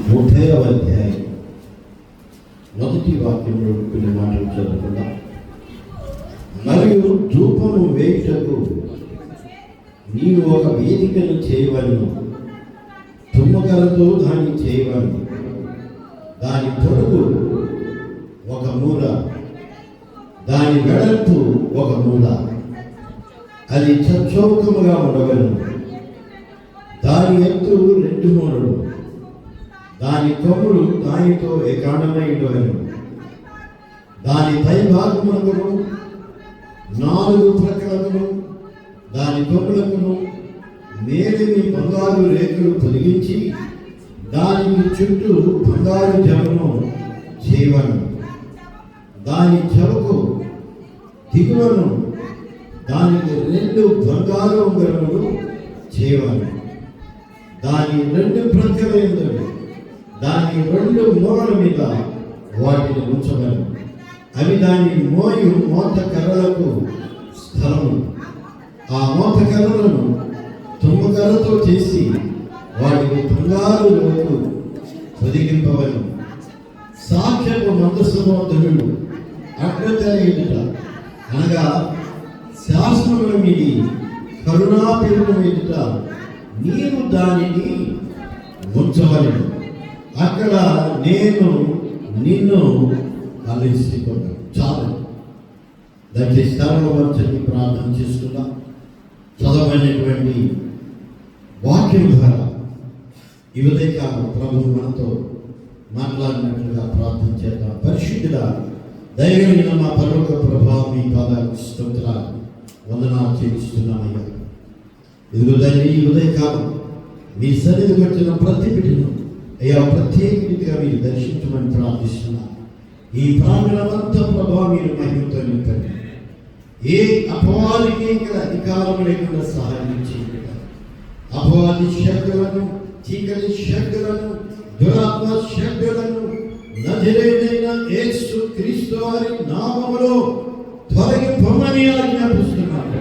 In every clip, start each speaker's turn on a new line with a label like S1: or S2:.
S1: 30వ అధ్యాయం మొదటి వాక్యంలో కొన్ని మాటలు చదువుకుందాం. మరియు ధూపము వేయుటకు నీవు ఒక వేదికను చేయవలను, తుమ్మకరతో దాన్ని చేయవలను. దాని పొడుగు ఒక మూల, దాని వెడల్పు ఒక మూల, అది చచ్చౌకముగా ఉండవలను. దాని ఎత్తు 2 మూరలు, దాని కొమ్ములు దానితో ఏకాండమై ఉండవలను. దాని పై భాగమునకును 4 ప్రక్కలకును దాని కొమ్ములకును మేలిమి బంగారు రేకులు పొదిగించి దానికి చుట్టూ బంగారు జవను చేయవలను. దాని చెవకు దిగువను దానికి 2 బంగారు ఉంగరములు చేయవలను. దాని 2 ప్రక్కల యందు దాని 2 మూలల మీద వాటిని ఉంచవలను. అవి దాని మోత కర్రలకు స్థలము. ఆ మోత కర్రలను తుమ్మకర్రతో చేసి వాటికి బంగారు రేకు పొదిగింపవలను. సాక్ష్యపు మందసము ధనులు అగ్రతల ఎదుట, అనగా శాసనముల మీది కరుణాపీఠం ఎదుట నీవు దానిని ఉంచవలను. అక్కడ నేను నిన్ను కలిసికొన్నాను. చాలు. దయచేసి స్థలంలోంచి ప్రార్థన చేసుకున్నా. చదవమైనటువంటి వాక్యం ద్వారా ఈ ఉదయకాలం ప్రభు మనతో మాట్లాడినట్లుగా ప్రార్థన చేద్దాం. పరిశుద్ధుడా, దయగలిగిన మా పరలోక ప్రభావ మీ పాదాలకు స్తోత్రాలు, వందనాలు చెల్లిస్తున్నామయ్యా. ఇదిగో తండ్రి, ఈ ఉదయకాలం మీ సన్నిధికి వచ్చిన ప్రతి బిడ్డను అయ్యా ప్రత్యేక రీతిగా మీరు దర్శించమని ప్రార్థిస్తున్నాను. ఈ ప్రాంగణమంతా ప్రభావ మీరు మహిమతో నింపండి. ఏ అపవాదికి ఇక్కడ అధికారం లేకుండా సహాయం చేయండి. అపవాది శక్తులను, చీకటి శక్తులను, దురాత్మ శక్తులను నజరేయుడైన యేసు క్రీస్తు వారి నామములో తొలగిపోమని ఆజ్ఞాపిస్తున్నాను.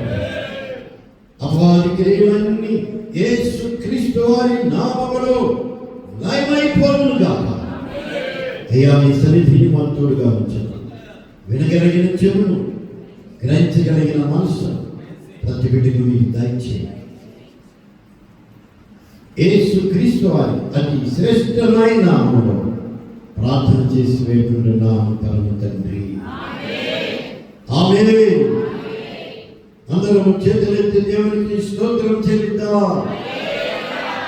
S1: అపవాది క్రియలన్నీ యేసు క్రీస్తు వారి నామములో లయమైపోవునుగా. అయ్యా మీ సన్నిధిని మంతుడుగా ఉంచండి. వినగలిగిన చెవును, గ్రహించగలిగిన మనసు ప్రతి బిడ్డకు మీరు దయచేయండి. యేసు క్రీస్తు వారి అతి శ్రేష్టమైన నామములో ప్రార్థన చేసి వేడుకుంటున్నాము పరమ తండ్రి. ఆమేన్. అందరూ చేతులెత్తి దేవునికి స్తోత్రం చెల్లిద్దాం.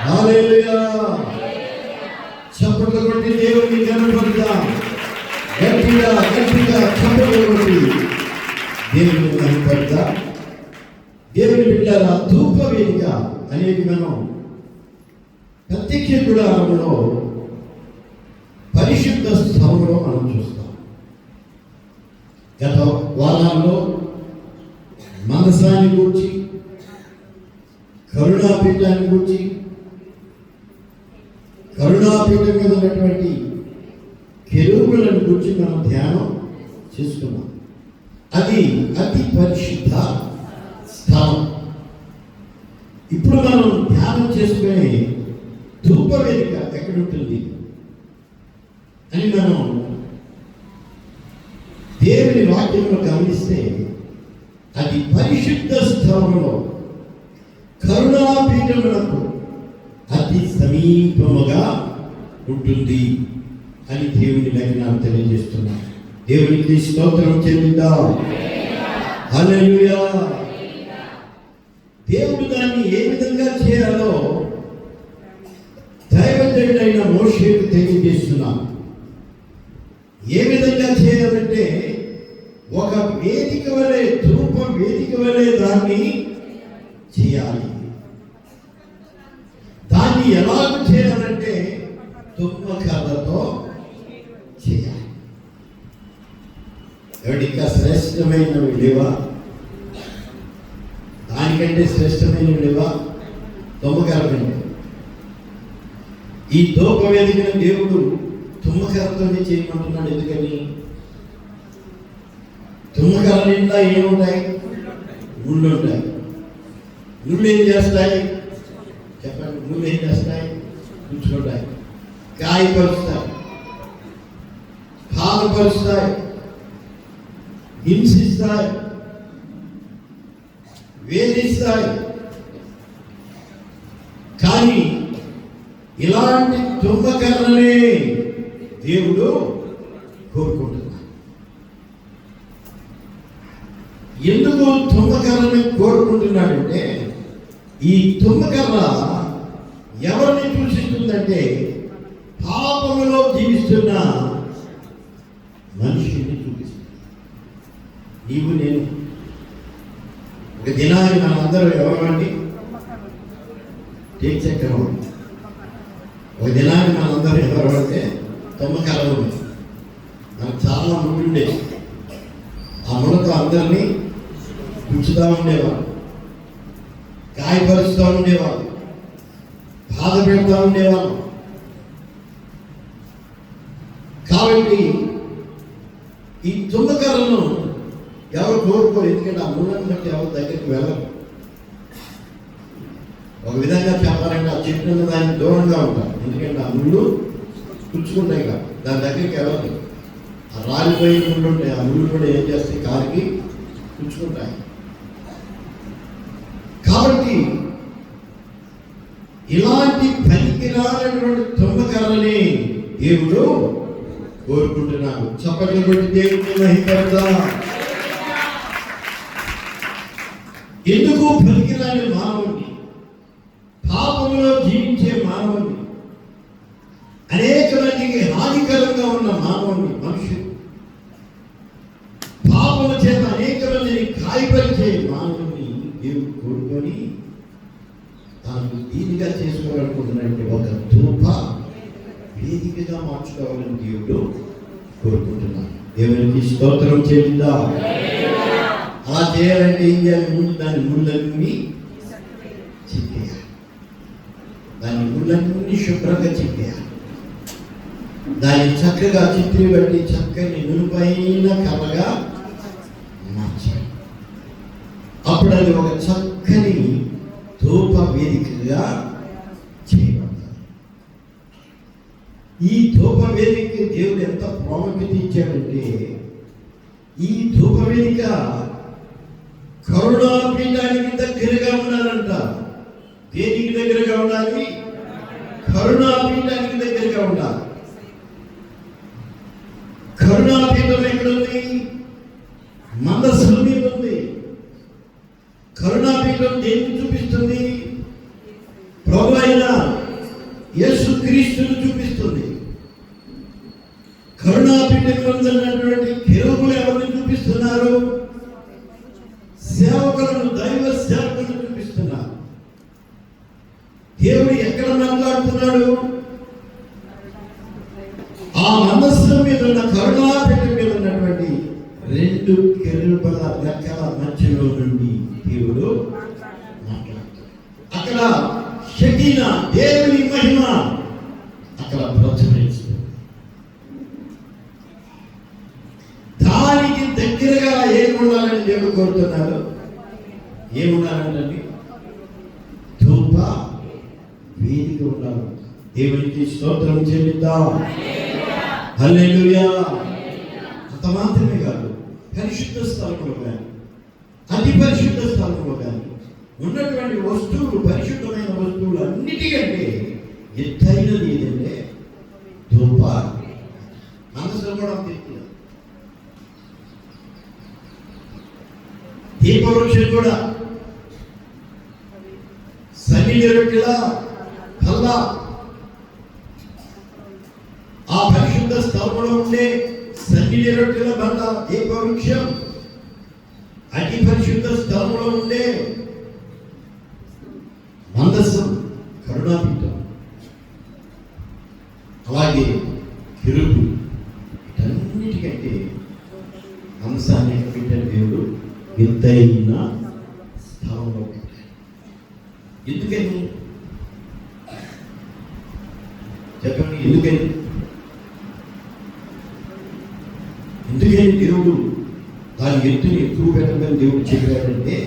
S1: హల్లెలూయా. చప్పట్లు కొట్టి దేవుని కనపడతాం. గట్టిగా చప్పట్లు కొట్టి దేవుని కనపడతాం. దేవుని బిడ్డలారా, ధూప వేదిక అనేది మనం ప్రత్యక్ష గుడారంలో పరిశుద్ధ స్థలంలో మనం చూస్తాం. గత వారాల్లో మనసాన్ని గురించి, కరుణాపీఠాన్ని గురించి, కరుణాపీఠం మీద ఉన్నటువంటి కెరూబులను గురించి మనం ధ్యానం చేసుకున్నాం. అది అతి పరిశుద్ధ స్థలం. ఇప్పుడు మనం ధ్యానం చేసుకునే ధూప వేదిక ఎక్కడుంటుంది అని మనం దేవుని వాక్యంలో గమనిస్తే అది పరిశుద్ధ స్థలంలో కరుణాపీఠములకు అతి సమీపముగా ఉంటుంది అని దేవుని లేఖనాలు తెలియజేస్తున్నాను. దేవునికి స్తోత్రం చెల్లిద్దాం. హల్లెలూయా. దేవుడు దాన్ని ఏ విధంగా చేయాలో దైవజనుడైన మోషేకు తెలియజేస్తున్నాను. ఏ విధంగా చేయాలంటే ఒక వేదిక వలె, ధూప వేదిక వలె దాన్ని చేయాలి. దాన్ని ఎలాగ చేయాలంటే తుమ్మకర్రతో చేయాలి. ఇంకా శ్రేష్టమైనవి లేవా? దానికంటే శ్రేష్టమైనవి లేవా? తుమ్మకర్ర కంటే. ఈ ధూప వేదికను దేవుడు తుమ్మకర్రతోనే చేయమంటున్నాడు. ఎందుకని? తుమ్మకర్ర నిండా ఏముంటాయి? ముళ్ళు ఉంటాయి. ముళ్ళు ఏం చేస్తాయి? చెప్పండి. ముళ్ళు ఏం చేస్తాయి? కూర్చుంటాయి. గాయపరుస్తాయి, బాధపరుస్తాయి, హింసిస్తాయి, వేధిస్తాయి. కానీ ఇలాంటి తుంభకర్రనే దేవుడు కోరుకుంటున్నాడు. ఎందుకు తుంభకర్రని కోరుకుంటున్నాడంటే, ఈ తుంభకర్ర ఎవరిని సూచిస్తుందంటే పాపములో జీవిస్తున్న మనిషిని చూపిస్తుంది. నీవు నేను ఒక దినాన్ని మనందరూ ఎవరండి చక్రం, ఒక దినాన్ని మనందరూ ఎవరు అంటే తుమ్మకర్రలు. మనకు చాలా ముళ్ళుండే, ఆ ముళ్ళతో అందరినీ గుచ్చుతూ ఉండేవారు, గాయపరుస్తూ ఉండేవారు, బాధ పెడతా ఉండేవారు. కాబట్టి ఈ తుమ్మకర్రను ఎవరు కోరుకోరు, ఎందుకంటే ఆ ముళ్ళని బట్టి ఎవరు దగ్గరికి వెళ్ళరు. ఒక విధంగా చెప్పాలంటే ఆ చెట్టు దానికి దూరంగా ఉంటారు, ఎందుకంటే ఆ ముళ్ళు పుచ్చుకుంటాయి కదా, దాని దగ్గరికి వెళ్ళదు. ఆ రాలిపోయి ముళ్ళు ఉంటాయి, ఆ ముళ్ళు కూడా ఏం చేస్తాయి, కాలికి పుచ్చుకుంటాయి. కాబట్టి ఇలాంటి పనికిరానటువంటి తుమ్మకర్రని దేవుడు కోరుకుంటున్నాడు. చప్పట్లు కొట్టి దేవుడిని మహిమపడదాం. ఎందుకు పనికిరాని మానవుడిని, పాపంలో జీవించే మానవుడిని, అనేక మందికి హానికరంగా ఉన్న మానవుడిని, మనుషులు పాపల చేత అనేక మందిని గాయపరిచే మానవుడిని దేవుడు కోరుకొని తనకు దీనిగా చేసుకోవాలనుకుంటున్నట్టు ఒక ధూప వేదికగా మార్చుకోవాలని దేవుడు కోరుకుంటున్నాడు. దేవునికి స్తోత్రం చెల్లిద్దాం. అలా చేయాలంటే ఏం చేయాలి? ముందు దాని ముళ్ళన్నీ చిక్కేయాలి, దాని ముళ్ళన్నీ శుభ్రంగా చిక్కేయాలి, దాన్ని చక్కగా చిత్రి బట్టి చక్కని నునుపైన కర్రగా మార్చాలి. అప్పుడు అది ఒక చక్కని ధూప వేదికగా చేయబడతాయి. ఈ ధూప వేదిక దేవుడు ఎంత ప్రాముఖ్యత ఇచ్చాడంటే, ఈ ధూప వేదిక కరుణాపీఠానికి దగ్గరగా ఉండాలంట. దేనికి దగ్గరగా ఉండాలి? కరుణాపీఠానికి దగ్గరగా ఉండాలి. కరుణాపీఠం ఎక్కడుంది? మందసం మీద ఉంది. కరుణాపీఠం దేన్ని చూపిస్తుంది? ప్రభు అయిన యేసుక్రీస్తును చూపిస్తుంది. కరుణాపీఠం ఉన్నటువంటి కెరూబులు ఎవరిని చూపిస్తున్నారు? సేవకులను, దైవ సేవకులను చూపిస్తున్నారు. దేవుడు ఎక్కడ మాట్లాడుతున్నాడు? ఆ మనస్సు మీద ఉన్న కరుణాపీఠం మీద ఉన్నటువంటి రెండు కెరూబుల రెక్కల మధ్యలో నుండి దేవుడు మాట్లాడుతున్నాడు. అక్కడ షకీనా, దేవుని మహిమ అక్కడ ప్రచురిస్తుంది. దానికి దగ్గరగా ఏముండాలని దేవుడు కోరుతున్నాడు? ఏముండాలంటే ధూప వేదిక ఉండాలి. దేవునికి స్తోత్రం చెల్లిద్దాం. హల్లెలూయా. అంత మాత్రమే కాదు, పరిశుద్ధ స్థలంలో కానీ అతి పరిశుద్ధ స్థలంలో కానీ ఉన్నటువంటి వస్తువులు, పరిశుద్ధమైన వస్తువులు అన్నిటికంటే ఎత్తైనది ఏదంటే ధూప. మనసులో కూడా తెచ్చిన దీపవృక్షం కూడా సన్నిధి రొట్టెల కల్ల ఆ పరిశుద్ధ స్థలంలో ఉండే సన్నిధి రొట్టెల బండ దీపవృక్షం, అతి పరిశుద్ధ స్థలంలో ఉండే మందసం కరుణాపీఠం, అలాగే కెరూబు. వీటన్నిటికంటే అంశాన్ని పెట్టిన దేవుడు ఎత్తైన స్థలంలో పెట్టాడు. ఎందుకని చెప్పండి? ఎందుకని దేవుడు దాని ఎత్తుని ఎక్కువ పెట్టమని దేవుడు చెప్పాడంటే,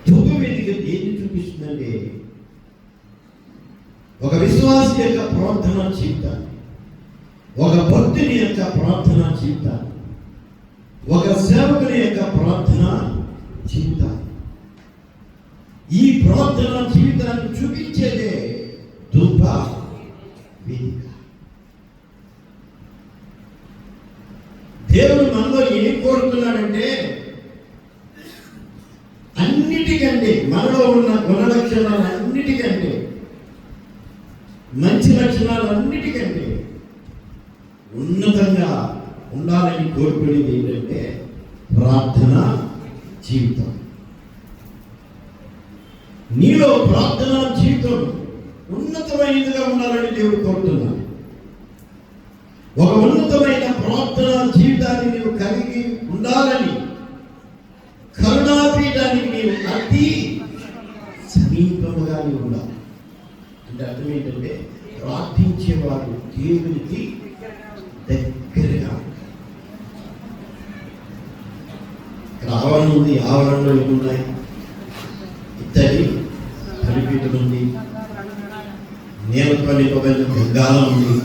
S1: ధూప వేదిక దేన్ని చూపిస్తుందంటే, ఒక విశ్వాసి యొక్క ప్రార్థన జీవితాన్ని, ఒక భక్తుని యొక్క ప్రార్థన జీవితాన్ని, ఒక సేవకుని యొక్క ప్రార్థన జీవితాన్ని, ఈ ప్రార్థన జీవితాన్ని చూపించేదే ధూప వేదిక. దేవుడు మనలో ఏం కోరుతున్నాడంటే, అన్నిటికంటే మనలో ఉన్న గుణలక్షణాలు అన్నిటికంటే, మంచి లక్షణాలు అన్నిటికంటే ఉన్నతంగా ఉండాలని కోరుకునేది ఏంటంటే ప్రార్థన జీవితం. నీలో ప్రార్థన జీవితం ఉన్నతమైనదిగా ఉండాలని దేవుడు కోరుతున్నాడు. ఒక ఉన్నతమైన ప్రార్థన జీవితాన్ని నీవు కలిగి ఉండాలని, కరుణాపీఠానికి నీవు అతి సమీపముగా నీవు ఉండాలి. అంటే అర్థం ఏంటంటే, ప్రార్థించేవాడు దేవునికి దగ్గరగా. ఇక్కడ ఆవరణ ఉంది, ఆవరణలో ఏమున్నాయి? ఇత్తడి బలిపీఠం ఉంది, నేలతో నింపబడిన గంగాలం ఉంది,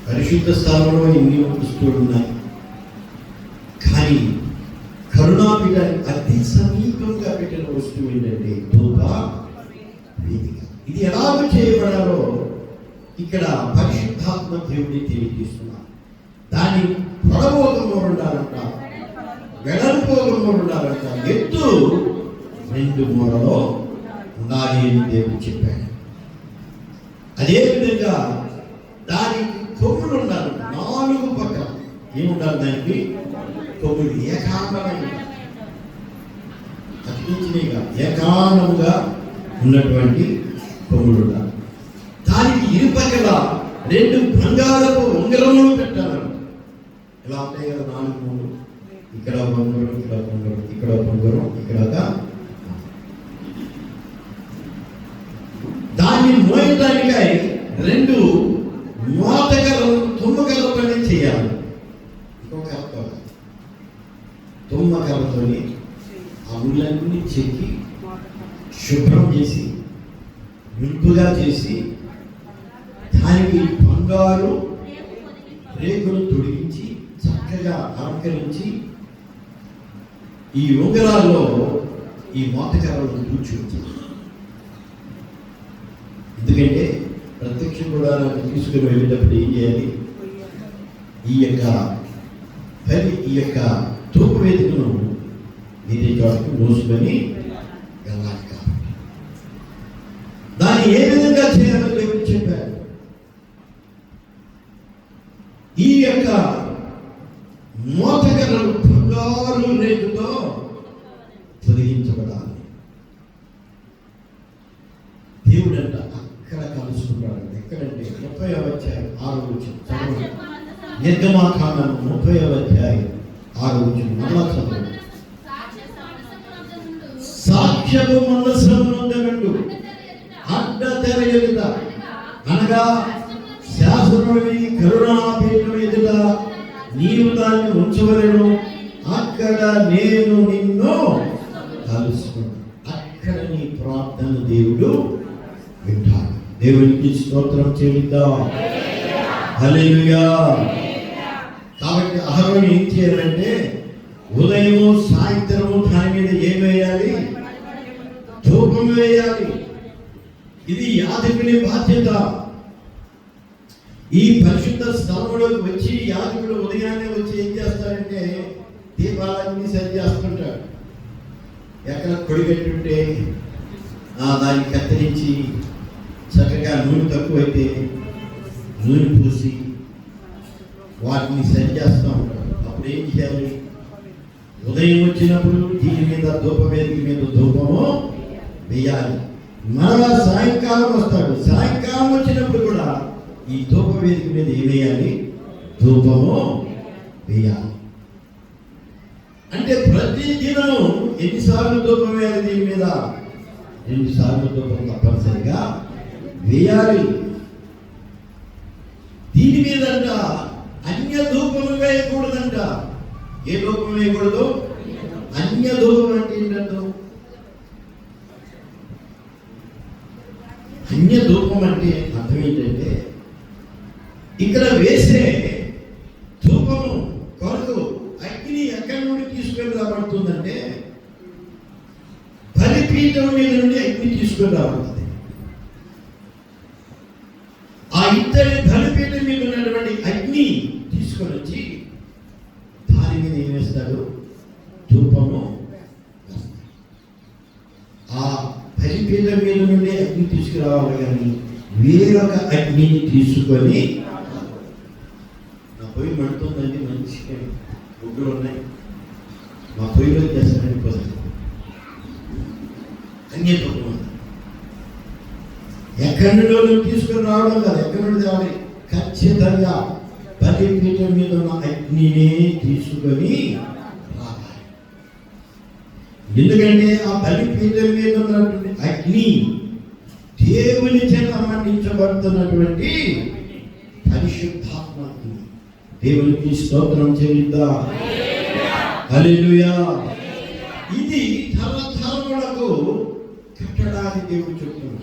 S1: పరిశుద్ధ స్థలంలో ఎన్ని వస్తువులు ఉన్నాయి. కానీ కరుణాపీఠానికి అతి సమీపంగా పెట్టిన వస్తువు ఏంటంటే ధూప వేదిక. ఇది ఎలాగ చేయబడాలో ఇక్కడ పరిశుద్ధాత్మ దేవుడిని తెలియజేస్తున్నారు. దాని పొడవు ఒక మూడు ఉండాలంట, వెడల్పు ఒక మూడు ఉండాలంట, ఎత్తు 2 మూరలో ఉండాలి అని దేవుడు చెప్పాడు. అదేవిధంగా దానికి కొమ్ములు ఉండాలి, 4 పక్కల ఏముండాలి? దానికి కొమ్ములు ఏకాంతంగా ఉన్నటువంటి కొమ్ములు ఉండాలి. దానికి ఇరుపక్కల 2 బంగారపు ఉంగరములు పెట్టాలి. ఇలా ఉంటాయి కదా, 4 మూడు, ఇక్కడ పొంగరం, ఇక్కడ పొంగరం, ఇక్కడ పొంగరం, ఇక్కడ. దాన్ని మోయడానికై 2 మోతకర్రలు తుమ్మకర్రతోనే చేయాలి. ఇంకొక తుమ్మకర్రతోని ఆ ముళ్ళన్నీ చెక్కి శుభ్రం చేసి నింపుగా చేసి దానికి బంగారు రేకులు తొడిగించి చక్కగా అలంకరించి ఈ ఉంగరాల్లో ఈ మోతకర్రలను కూర్చోవచ్చు. ఎందుకంటే ప్రత్యక్ష కూడా తీసుకుని వెళ్ళేటప్పుడు ఏం చేయాలి? ఈ యొక్క తూపు వేదికను నీటి చోటకు మోసుకొని వెళ్ళాలి. కాబట్టి దాన్ని ఏ విధంగా చేయాలో దేవుడు చెప్పారు. ఈ యొక్క మోతకర్రలు బంగారు రేకుతో తొలగించబడాలి. దేవుడు అంట అక్కడ కలుసుకుంటాడు. ఎక్కడంటే 30వ అధ్యాయం 6వ వచనం. నిర్గమాకాండం 30వ అధ్యాయం 6వ వచనం. మరలా చదువు. సాక్ష్యపు మందసమునందు అడ్డ తెర ఎదుట, అనగా శాసనుడి కరుణాపీఠం ఎదుట నీవు దాన్ని ఉంచవలెను. అక్కడ నేను నిన్ను కలుసుకున్నాను. అక్కడ నీ ప్రార్థన దేవుడు వింటాడు. దేవునికి స్తోత్రం చెల్లిద్దాం. హల్లెలూయా. కాబట్టి అహరోను ఏం చేయాలంటే, ఉదయము సాయంత్రము దాని మీద ఏం వేయాలి? ధూపం వేయాలి. ఇది యాజకుని బాధ్యత. ఈ పరిశుద్ధ స్థలంలోకి వచ్చి యాజకుడు ఉదయాన్నే వచ్చి ఏం చేస్తాడంటే, దీపాలన్నీ సరి చేస్తుంటాడు. ఎక్కడ కొడిగట్టుంటే దాన్ని కత్తిరించి చక్కగా నూనె తక్కువైతే నూనె పూసి వాటిని సరి చేస్తూ ఉంటాడు. అప్పుడు ఏం చేయాలి? ఉదయం వచ్చినప్పుడు దీని మీద ధూపవేదిక మీద ధూపము వేయాలి. మరలా సాయంకాలం వస్తాడు. సాయంకాలం వచ్చినప్పుడు కూడా ఈ ధూపవేదిక మీద ఏం వేయాలి? ధూపము వేయాలి. అంటే ప్రతి దినము ఎన్నిసార్లు ధూపం వేయాలి? దీని మీద 2 సార్లు ధూపం తప్పనిసరిగా వేయాలి. దీని మీదంట అన్య ధూపం వేయకూడదంట. ఏ ధూపం వేయకూడదు? అన్య ధూపం అంటే ఏంటంటే, అన్య ధూపం అంటే అర్థం ఇక్కడ వేసే ధూపము కొరకు అగ్ని ఎక్కడి నుండి తీసుకొని రాబడుతుందంటే బలిపీఠం మీద నుండి అగ్ని తీసుకొని రాబడుతుంది. ఆ ఇద్దరి బలిపీఠం మీద ఉన్నటువంటి అగ్ని తీసుకొని వచ్చి దాని మీద ఏం వేస్తాడు? ధూపము. ఆ బలిపీఠం మీద నుండి అగ్ని తీసుకురావాలి, కానీ వేరొక అగ్నిని తీసుకొని, నా పొయ్యి మండుతుందండి, మంచి ముగ్గురు ఉన్నాయి, మా పొయ్యిలో చేస్తానని పోతుంది అన్నీ తక్కువ. ఎక్కడి నుండి తీసుకుని రావడం కాదు, ఎక్కడి నుండి రావాలి, ఖచ్చితంగా బలిపీఠం మీద ఉన్న అగ్నిని తీసుకొని రావాలి. ఎందుకంటే ఆ బలిపీఠం మీద ఉన్నటువంటి అగ్ని దేవుని చేత మండించబడుతున్నటువంటి పరిశుద్ధాత్మ అగ్ని. దేవునికి స్తోత్రం చెల్లిద్దాం. హల్లెలూయా. ఇది తరతరములకు కట్టడానికి దేవుడు చెప్తున్నాడు.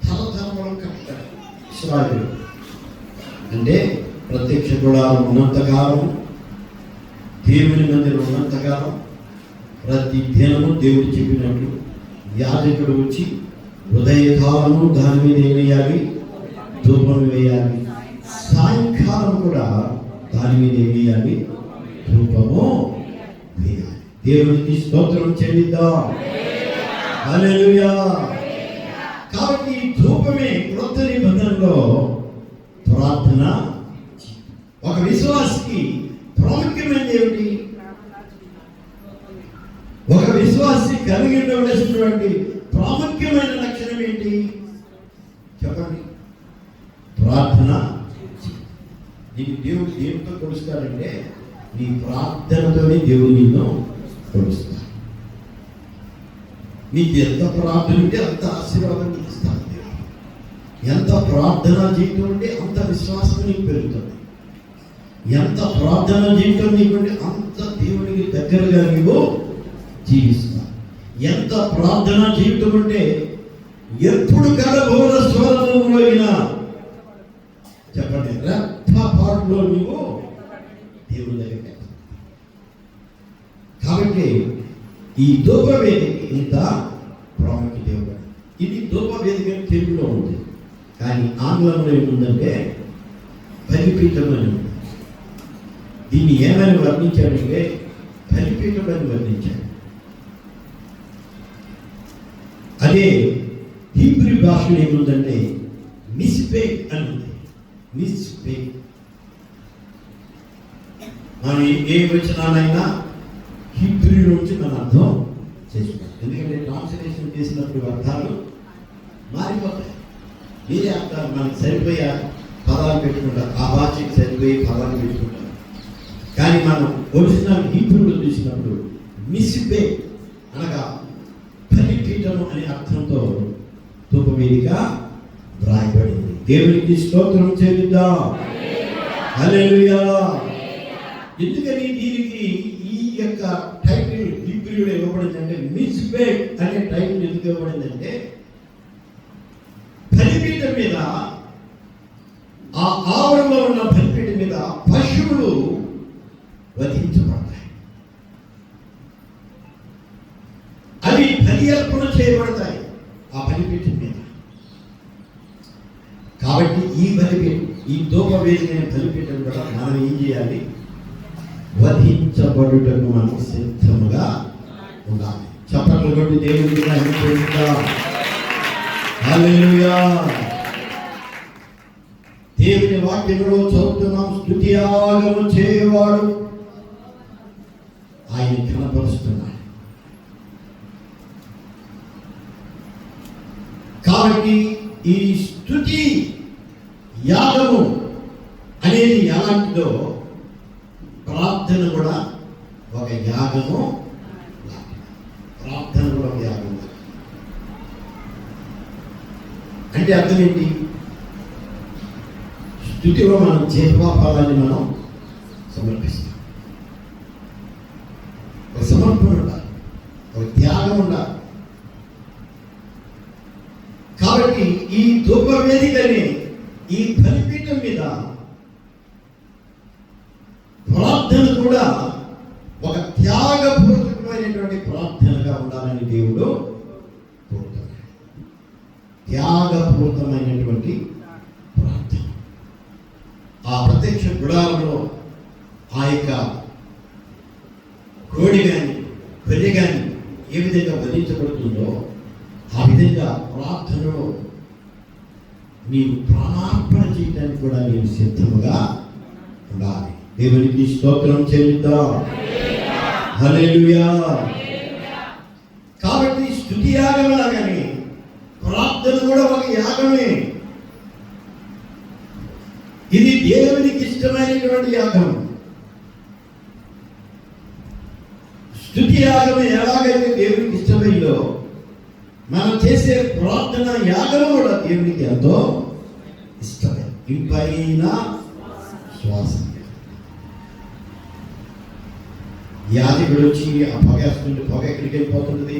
S1: తరతరములకు కట్టడం ఇశ్రాయేలు అంటే ప్రత్యక్ష గుడారం ఉన్నంతకాలం, దేవుని మందిరం ఉన్నంతకాలం ప్రతి దినము దేవుడు చెప్పినట్టు యాజకుడు వచ్చి ఉదయకాలము దాని మీద ఏం వేయాలి? ధూపం వేయాలి. సాయంకాలం కూడా దాని మీద ఏం వేయాలి? ధూపము వేయాలి. దేవునికి స్తోత్రం చెల్లిద్దాం. హల్లెలూయా. కాబట్టి ధూపమే క్రొత్త నిబంధనలో ప్రార్థన. ఒక విశ్వాసికి ప్రాముఖ్యమైనది ఏమిటి? ఒక విశ్వాసి కలిగి ఉండవలసినటువంటి ప్రాముఖ్యమైన లక్షణం ఏంటి చెప్పండి? ప్రార్థన. నీకు దేవుడు దేవుడితో కొలుస్తాడంటే నీ ప్రార్థనతోనే దేవుడు నిన్ను కొలుస్తాడు. నీకు ఎంత ప్రార్థన ఉంటే అంత ఆశీర్వాదం నీకు ఇస్తాడు దేవుడు. ఎంత ప్రార్థన జీవితం ఉంటే అంత విశ్వాసం నీకు పెరుగుతుంది. ఎంత ప్రార్థన జీవితం నీకుంటే అంత దేవునికి దగ్గరగా నీవు జీవిస్తావు. ఎంత ప్రార్థన జీవితం ఉంటే ఎప్పుడు గడబోల స్వరంలో అయినా చెప్పండి రెప్పపాటులో నీవు దేవుని దగ్గర. కాబట్టి ఈ ధూప వేదిక ఇంత ప్రాముఖ్యత ఇవ్వబడి, ఇది ధూప వేదిక తెలుగులో ఉంది, కానీ ఆంగ్లంలో ఏముందంటే బలిపీఠం అని ఉంది. దీన్ని ఏమైనా వర్ణించాడంటే బలిపీఠం అని వర్ణించాడు. అదే హీబ్రూ భాషలో ఏముందంటే మిస్బేక్ అని ఉంది. మిస్బేక్ మనం ఏ వచనాలైనా హీబ్రూ నుంచి మనం అర్థం చేసుకుంటాం. ఎందుకంటే ట్రాన్స్లేషన్ చేసినప్పుడు అర్థాలు మారిపోతాయి. మీరే అర్థాలు మనకు సరిపోయే పదాలు పెట్టుకుంటారు, ఆ భాషకి సరిపోయే పదాలు పెట్టుకుంటారు. కానీ మనం ఒరిజినల్ హీబ్రూలో చూసినప్పుడు మిస్బేక్ అనగా బలిపీఠము అనే అర్థంతో ధూపవేదిక వ్రాయబడింది. దేవునికి స్తోత్రం చెల్లిద్దాం. హల్లెలూయా. ఎందుకని దీనికి ఈ యొక్క టైటిల్ హీబ్రూలో ఇవ్వబడిందంటే మిస్బేక్ అనే టైటిల్ ఎందుకు ఇవ్వబడిందంటే బలిపీఠం మీద, ఆ ఆవరణలో ఉన్న బలిపీఠం మీద పశువులు వధించబడతాయి. అవి బలి అర్పణ చేయబడతాయి ఆ బలిపీఠం మీద. కాబట్టి ఈ బలిపీఠం, ఈ ధూప వేదిక బలిపీఠం కూడా మనం ఏం చేయాలి? వధించబడుటకు మనం సిద్ధముగా ఉండాలి. చప్పట్లు కొట్టి దేవుడికి మహిమ. హల్లెలూయా. దేవుని వాక్యంలో చదువుతున్నాం, స్తుతియాగము చేయవాడు ఆయన కనపరుస్తున్నాడు. కాబట్టి ఈ స్తుతి యాగము అనేది ఎలాంటిదో ప్రార్థన కూడా ఒక యాగము. ప్రార్థన కూడా ఒక యాగం. అంటే అర్థం ఏంటి? స్తుతిలో మనం జీవపాపాలని మనం సమర్పిస్తాం. ఒక సమర్పణ ఉండాలి, ఒక త్యాగం ఉండాలి. కాబట్టి ఈ ధూప వేదికని, ఈ బలిపీఠం మీద ప్రార్థన కూడా ఒక త్యాగపూర్వకమైనటువంటి ప్రార్థనగా ఉండాలని దేవుడు కోరుతున్నాడు. త్యాగపూర్వకమైనటువంటి ప్రార్థన. ఆ ప్రత్యక్ష గుడారంలో ఆ యొక్క కోడి కానీ గొర్రె కానీ ఏ విధంగా వధించబడుతుందో ఆ విధంగా ప్రార్థనలో నీవు ప్రాణార్పణ చేయడానికి కూడా నీవు సిద్ధముగా ఉండాలి. దేవునికి స్తోత్రం చెల్లిద్దాం. హల్లెలూయా. కాబట్టి స్తుతి యాగం లాగానే ప్రార్థన కూడా ఒక యాగమే. ఇది దేవునికి ఇష్టమైనటువంటి యాగం. స్తుతి యాగం ఎలాగైతే దేవునికి ఇష్టమైందో మనం చేసే ప్రార్థన యాగం కూడా దేవునికి ఎంతో ఇష్టమే. ఇంపైన శ్వాస. యాజకుడు వచ్చి ఆ పొగేస్తుంటే పొగ ఎక్కడికి వెళ్ళిపోతున్నది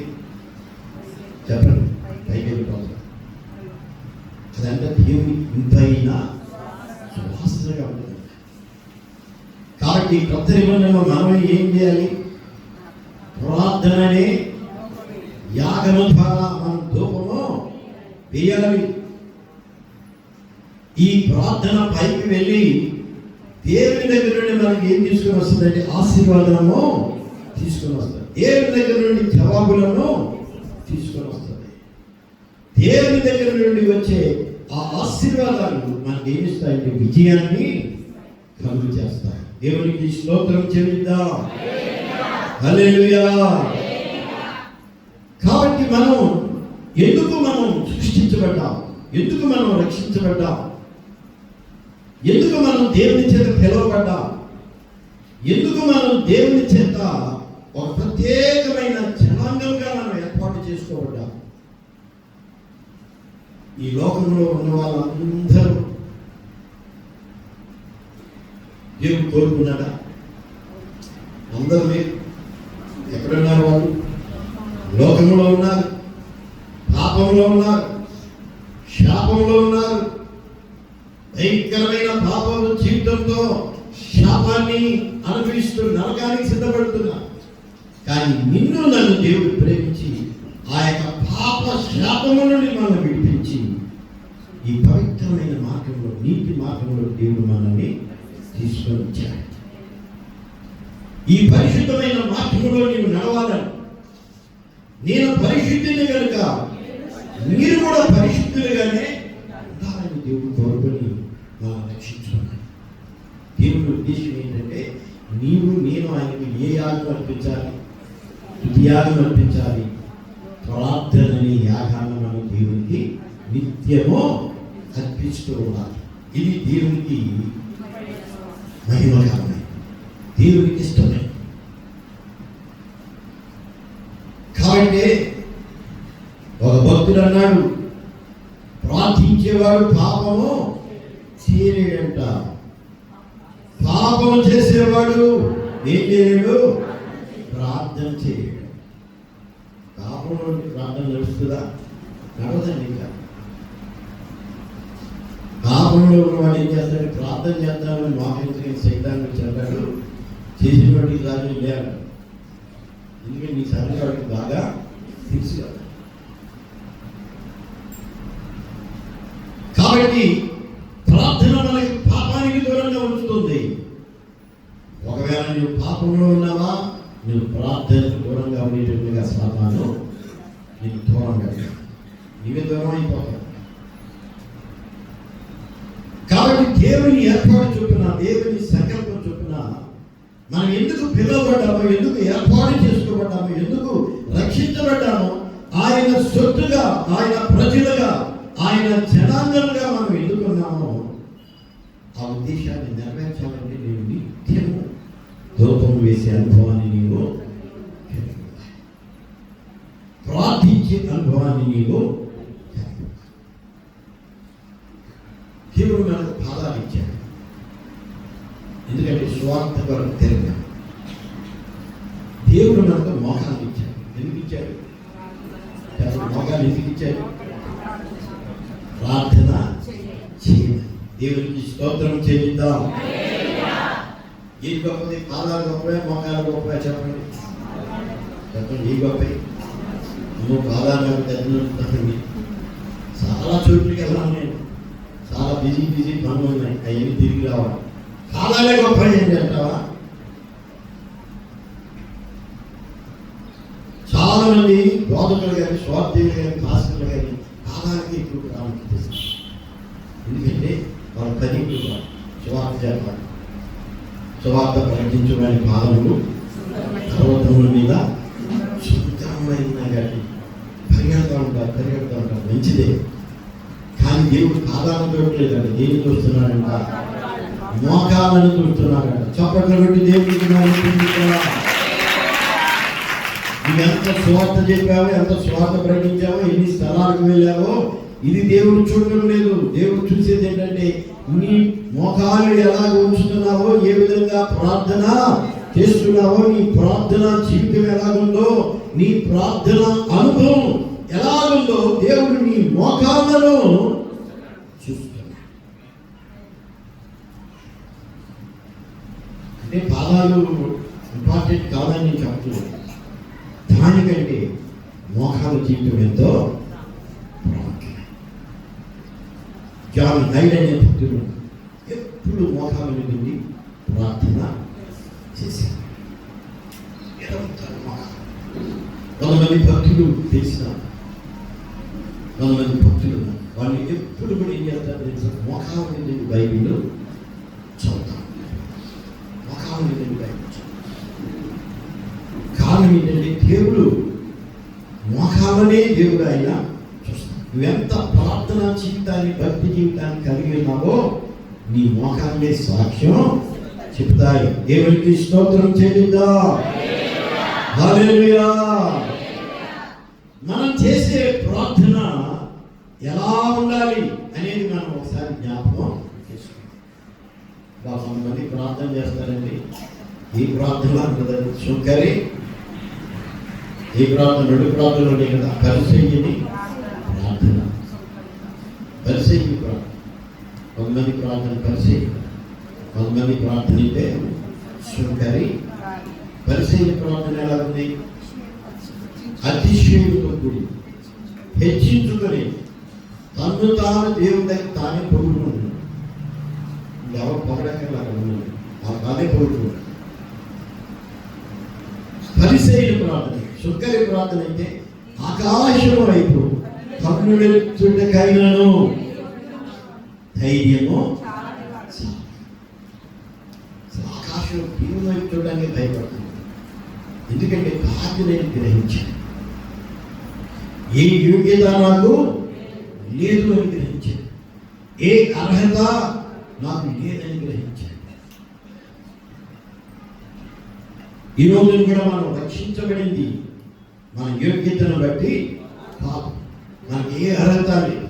S1: చెప్పండి, పైకి వెళ్ళిపోతుంది. అదంటే దేవునికి ఇంపైన శ్వాసగా ఉంటుంది. కాబట్టి కొత్త నిబంధనలో మనం ఏం చేయాలి? ప్రార్థననే యాగము ద్వారా మనం ధూపము వేయాలి. ఈ ప్రార్థన పైకి వెళ్ళి దేవుని దగ్గర నుండి మనకి ఏం తీసుకొని వస్తుందంటే ఆశీర్వాదము తీసుకొని వస్తుంది. దేవుని దగ్గర నుండి జవాబులను తీసుకొని వస్తుంది. దేవుని దగ్గర నుండి వచ్చే ఆ ఆశీర్వాదాలు మనకి ఏమిస్తాయంటే విజయాన్ని కలుగు చేస్తాయి. దేవునికి స్తోత్రం చెల్లిద్దాం. హల్లెలూయా. కాబట్టి ఎందుకు మనం సృష్టించబడ్డాం? ఎందుకు మనం రక్షించబడ్డాం? ఎందుకు మనం దేవుని చేత పిలువబడ్డాం? ఎందుకు మనం దేవుని చేత ఒక ప్రత్యేకమైన జనాంగంగా మనం ఏర్పాటు చేసుకోబడ్డాం? ఈ లోకంలో ఉన్న వాళ్ళందరూ దేవుడు కోరుకున్నాడా? అందరూ ఎక్కడున్నారు? వాళ్ళు లోకంలో ఉన్నారు, పాపంలో ఉన్నారు, శాపంలో ఉన్నారు. భయంకరమైన పాపం జీవితంతో శాపాన్ని అనుభవిస్తూ నరకానికి సిద్ధపడుతున్నారు. కానీ నిన్ను నన్ను దేవుడు ప్రేమించి ఆ యొక్క పాప శాపము నుండి మనం విడిపించి ఈ పవిత్రమైన మార్గంలో, నీతి మార్గంలో దేవుడు మనల్ని తీసుకొని వచ్చాడు. ఈ పరిశుద్ధమైన మార్గంలో నీవు నడవాలని, నేను పరిశుద్ధిని కనుక మీరు కూడా పరిశుద్ధులుగానే ఉండాలని దేవుడు కోరుకొని మనం రక్షించుకున్నాడు. దేవుడి ఉద్దేశం ఏంటంటే నీవు నేను ఆయనకి ఏ యాగం అర్పించాలి? స్తుతి యాగం అర్పించాలి. ప్రార్థనని యాగాన్ని మనం దేవునికి నిత్యము అర్పిస్తూ ఉండాలి. ఇది దేవునికి మహిమకరమే, దేవునికి ఇష్టమే. కాబట్టి ఒక భక్తుడు అన్నాడు, ప్రార్థించేవాడు పాపము చేయలేడంట. పాపము చేసేవాడు ఏం చేయలేడు? ప్రార్థన చేయలేడు. పాపంలో ప్రార్థన నడుస్తుందా? నడవదండి. ఇంకా పాపంలో ఉన్నవాడు ఏం చేస్తాడు? ప్రార్థన చేద్దామని మోహించుకుని సైతాన్ని చెప్పాడు. చేసిన వాడికి దాన్ని లేడు. ఎందుకంటే నీ సంగతి వాడికి బాగా తెలుసు కదా. కాబట్టి ప్రార్థన మనకి పాపానికి దూరంగా ఉంచుతుంది. ఒకవేళ నువ్వు పాపంలో ఉన్నావా, నువ్వు ప్రార్థనకు దూరంగా ఉండేటట్టుగా సాతాను నీకు దూరంగా నీవే దూరం అయిపోతావు. కాబట్టి దేవుని ఏర్పాటు చొప్పున, దేవుని సంకల్పం చొప్పున మనం ఎందుకు పిలువబడ్డామో, ఎందుకు ఏర్పాటు చేసుకోబడ్డామో, ఎందుకు రక్షించబడ్డామో, ఆయన సొత్తుగా, ఆయన ప్రజలుగా, ఆయన జనాంగంగా మనం ఎందుకున్నామో ఆ ఉద్దేశాన్ని నెరవేర్చాలంటే నేను నిత్యము ధూపం వేసే అనుభవాన్ని నీవు, ప్రార్థించే అనుభవాన్ని నీవు, దేవుడు మనకు పాదాలు ఇచ్చాడు. ఎందుకంటే స్వార్థ కొరకు తిరగడం. దేవుడు మనకు మోకాలు ఇచ్చాడు. ఎందుకు ఇచ్చాడు? మోకాలు ఎందుకు ఇచ్చాడు? ప్రార్థన చేయాలి. దేవునికి స్తోత్రం చెల్లిద్దాం. ఏది గొప్పది? పాదాలు గొప్పవే, మోకాలు గొప్పవే? చెప్పండి చెప్పండి, ఈ గొప్ప నువ్వు పాదాలు దగ్గర చాలా చోట్లకి వెళ్ళాను నేను. చాలా బిజీ పనులు ఉన్నాయి, అవన్నీ తిరిగి రావాలి. పాదాలే గొప్ప ఏంటి అంటావా? చాలా మంది బోధకులు కానీ, స్వార్థులు కానీ, మాస్టర్లు కానీ పాదాలకి ఎక్కువ ప్రాముఖ్యత ఇస్తారు. ఎందుకంటే వాళ్ళు పనికి సువార్త చేస్తారు. సువార్త ప్రకటించడానికి పాదములు పర్వతముల మీద శుద్ధమైన కానీ పరిగెడుతూ ఉంటారు. మంచిదే, కానీ దేవుడు పాదాలను చూడలేదండి. దేని చూస్తున్నాడంట? మోకాలను చూస్తున్నాడంట. చప్పట్లు పెట్టి దేవుడికి నువ్వు ఎంత స్వార్థ చెప్పావో, ఎంత స్వార్థ ప్రకటించావో, ఎన్ని స్థలాలకు వెళ్ళావో, ఇది దేవుడు చూడడం లేదు. దేవుడు చూసేది ఏంటంటే నీ మోకాలు ఎలా ఉంచుతున్నావో, ఏ విధంగా ప్రార్థన చేస్తున్నావో, నీ ప్రార్థన జీవితం ఎలాగుందో, నీ ప్రార్థన అనుభవం ఎలాగుందో దేవుడు నీ మోకాళ్ళను చూస్తున్నాడు. అంటే పాదాలు ఇంపార్టెంట్ కాదని నేను చెప్తున్నాను. దానికంటే మోకాల జీవితం ఎంతో ప్రాముఖ్యం. జాన్ హైడ్ అనే భక్తుడు ఎప్పుడు మోకాల నుండి ప్రార్థన చేశారు. కొంతమంది భక్తులు తెలిసిన కొంతమంది భక్తులు వాళ్ళు ఎప్పుడు కూడా ఏం చేస్తారు తెలుసా? మోకాల నుండి బైబిల్ చదువుతారు. మోకాల నుండి బైబిల్ కారణం ఏంటంటే దేవుడు మోకాలనే దేవుడు ఆయన చూస్తాడు. నువ్వెంత ప్రార్థనా జీవితాన్ని, భక్తి జీవితాన్ని కలిగి ఉన్నావో నీ మోకాలే సాక్ష్యం చెప్తాయి. దేవునికి స్తోత్రం చెల్లిద్దాం. హల్లెలూయా. మనం చేసే ప్రార్థన ఎలా ఉండాలి అనేది మనం ఒకసారి జ్ఞాపకం చేసుకోవాలి. కొంతమంది ప్రార్థన చేస్తారండి. ఈ ప్రార్థన అంటారు శుంకరి, ఈ ప్రార్థన రెండు ప్రార్థనలు ఉన్నాయి కదా. పరిచయ్యని ప్రార్థన, పరిచయ్యి ప్రార్థన. కొంతమంది ప్రార్థన పరిచయ, కొంతమంది ప్రార్థన అయితే శుంకరి. పరిచయ ప్రార్థన ఎలా ఉంది? అతిశయంతో కూడి హెచ్చించుకొని తను తాను దేవుని దగ్గర తానే పొగుడుకుంటున్నాడు. ఎవరు పొగడక్కర్లాగా ఉన్నాడు, తానే పొగుడుకుంటాడు. పరిచయ ప్రార్థన. శుంకరి ప్రార్థన అయితే ఆకాశం వైపు కన్నుడెత్తుటకైనను ధైర్యము. ఆకాశం దేవుని వైపు చూడడానికి భయపడుతుంది. ఎందుకంటే బాధ్యతని గ్రహించాను. ఏ యోగ్యత నాకు లేదు అని గ్రహించాను. ఏ అర్హత నాకు లేదని గ్రహించాను. ఈ రోజు కూడా మనం రక్షించబడింది మన యోగ్యతను బట్టి కాదు. మనకి ఏ అర్హత లేదు.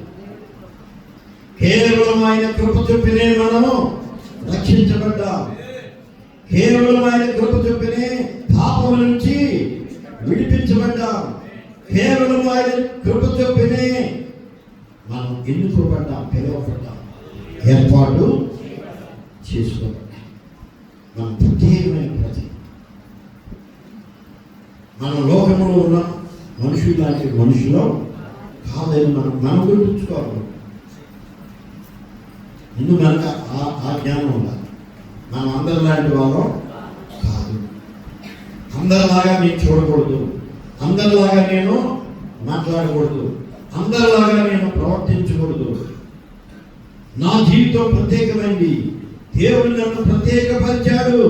S1: కేవలం ఆయన కృప చొప్పునే మనము రక్షించబడ్డాం. కేవలం ఆయన కృప చొప్పునే పాపం నుంచి విడిపించబడ్డాం. కేవలం ఆయన కృప చొప్పునే మనం ఎన్నుకోబడ్డాం, పిలువబడ్డాం, ఏర్పాటు చేసుకోబడ్డాం. మనం ప్రత్యేకమైన ప్రతి మనం లోకంలో ఉన్న మనుషులు లాంటి మనుషులు కాదని మనం గుర్తుంచుకోవాలి. ముందు మనకు ఆ జ్ఞానం ఉండాలి. మనం అందరిలాంటి వాళ్ళం కాదు. అందరిలాగా నేను చూడకూడదు, అందరిలాగా నేను మాట్లాడకూడదు, అందరిలాగా నేను ప్రవర్తించకూడదు. నా జీవితం ప్రత్యేకమైంది. దేవుడు నన్ను ప్రత్యేకపరిచాడు.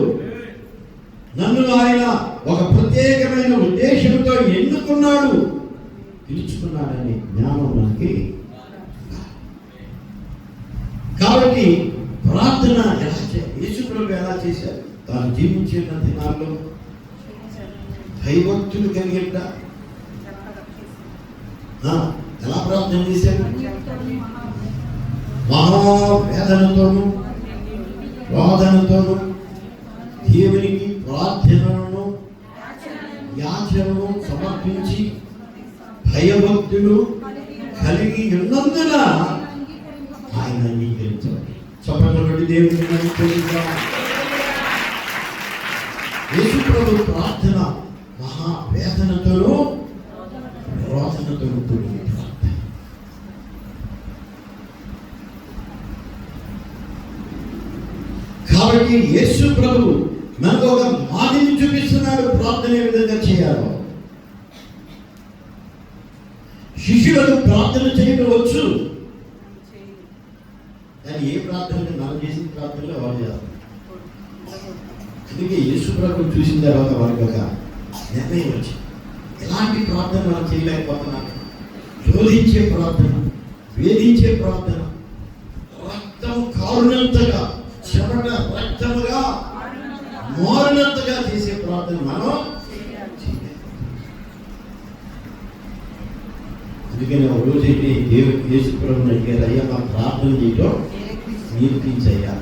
S1: నన్ను ఆయన ఒక ప్రత్యేకమైన ఉద్దేశంతో ఎన్నుకున్నాడు, పిలుచుకున్నాడనే జ్ఞానం మనకి. కాబట్టి ప్రార్థన ఎలా చేయాలి? యేసుప్రభు ఎలా చేశారు? తాను జీవించిన దినాల్లో భయభక్తులు కలిగేట ఎలా ప్రార్థన చేశారు? మహావేదనతోనూ వాదనతోనూ దేవునికి ప్రార్థనలను యాచనను సమర్పించి భయభక్తులు కలిగి ఉన్నందున ఆయన అంగీకరించాడు. చెప్పబడి దేవుని యేసు ప్రభు ప్రార్థన మహా వేదనతోనూ రోదనతోనూ కూడిన ప్రార్థన. కాబట్టి యేసు ప్రభు మనకు ఒక మాదిరిని చూపిస్తున్నాడు ప్రార్థన ఏ విధంగా చేయాలో. శిష్యులకు ప్రార్థన చేయడం వచ్చు, కానీ ఏ ప్రార్థన మనం చేసిన ప్రార్థనలో వాళ్ళు చేస్తారు. అందుకే యేసు ప్రభు చూసిన తర్వాత వారికి ఒక నిర్ణయం వచ్చింది, ఎలాంటి ప్రార్థన మనం చేయలేకపోతున్నాం. శోధించే ప్రార్థన, వేధించే ప్రార్థన, రక్తం కారునంతగా, చెమట రక్తముగా మారినంతగా చేసే ప్రార్థన మనం చేయలేకపోతున్నాం. అందుకని ఒక రోజైతే దేవుడికి యేసు ప్రభువుని అడిగారు, అయ్యా మా ప్రార్థన చేయడం నేర్పించయ్యా.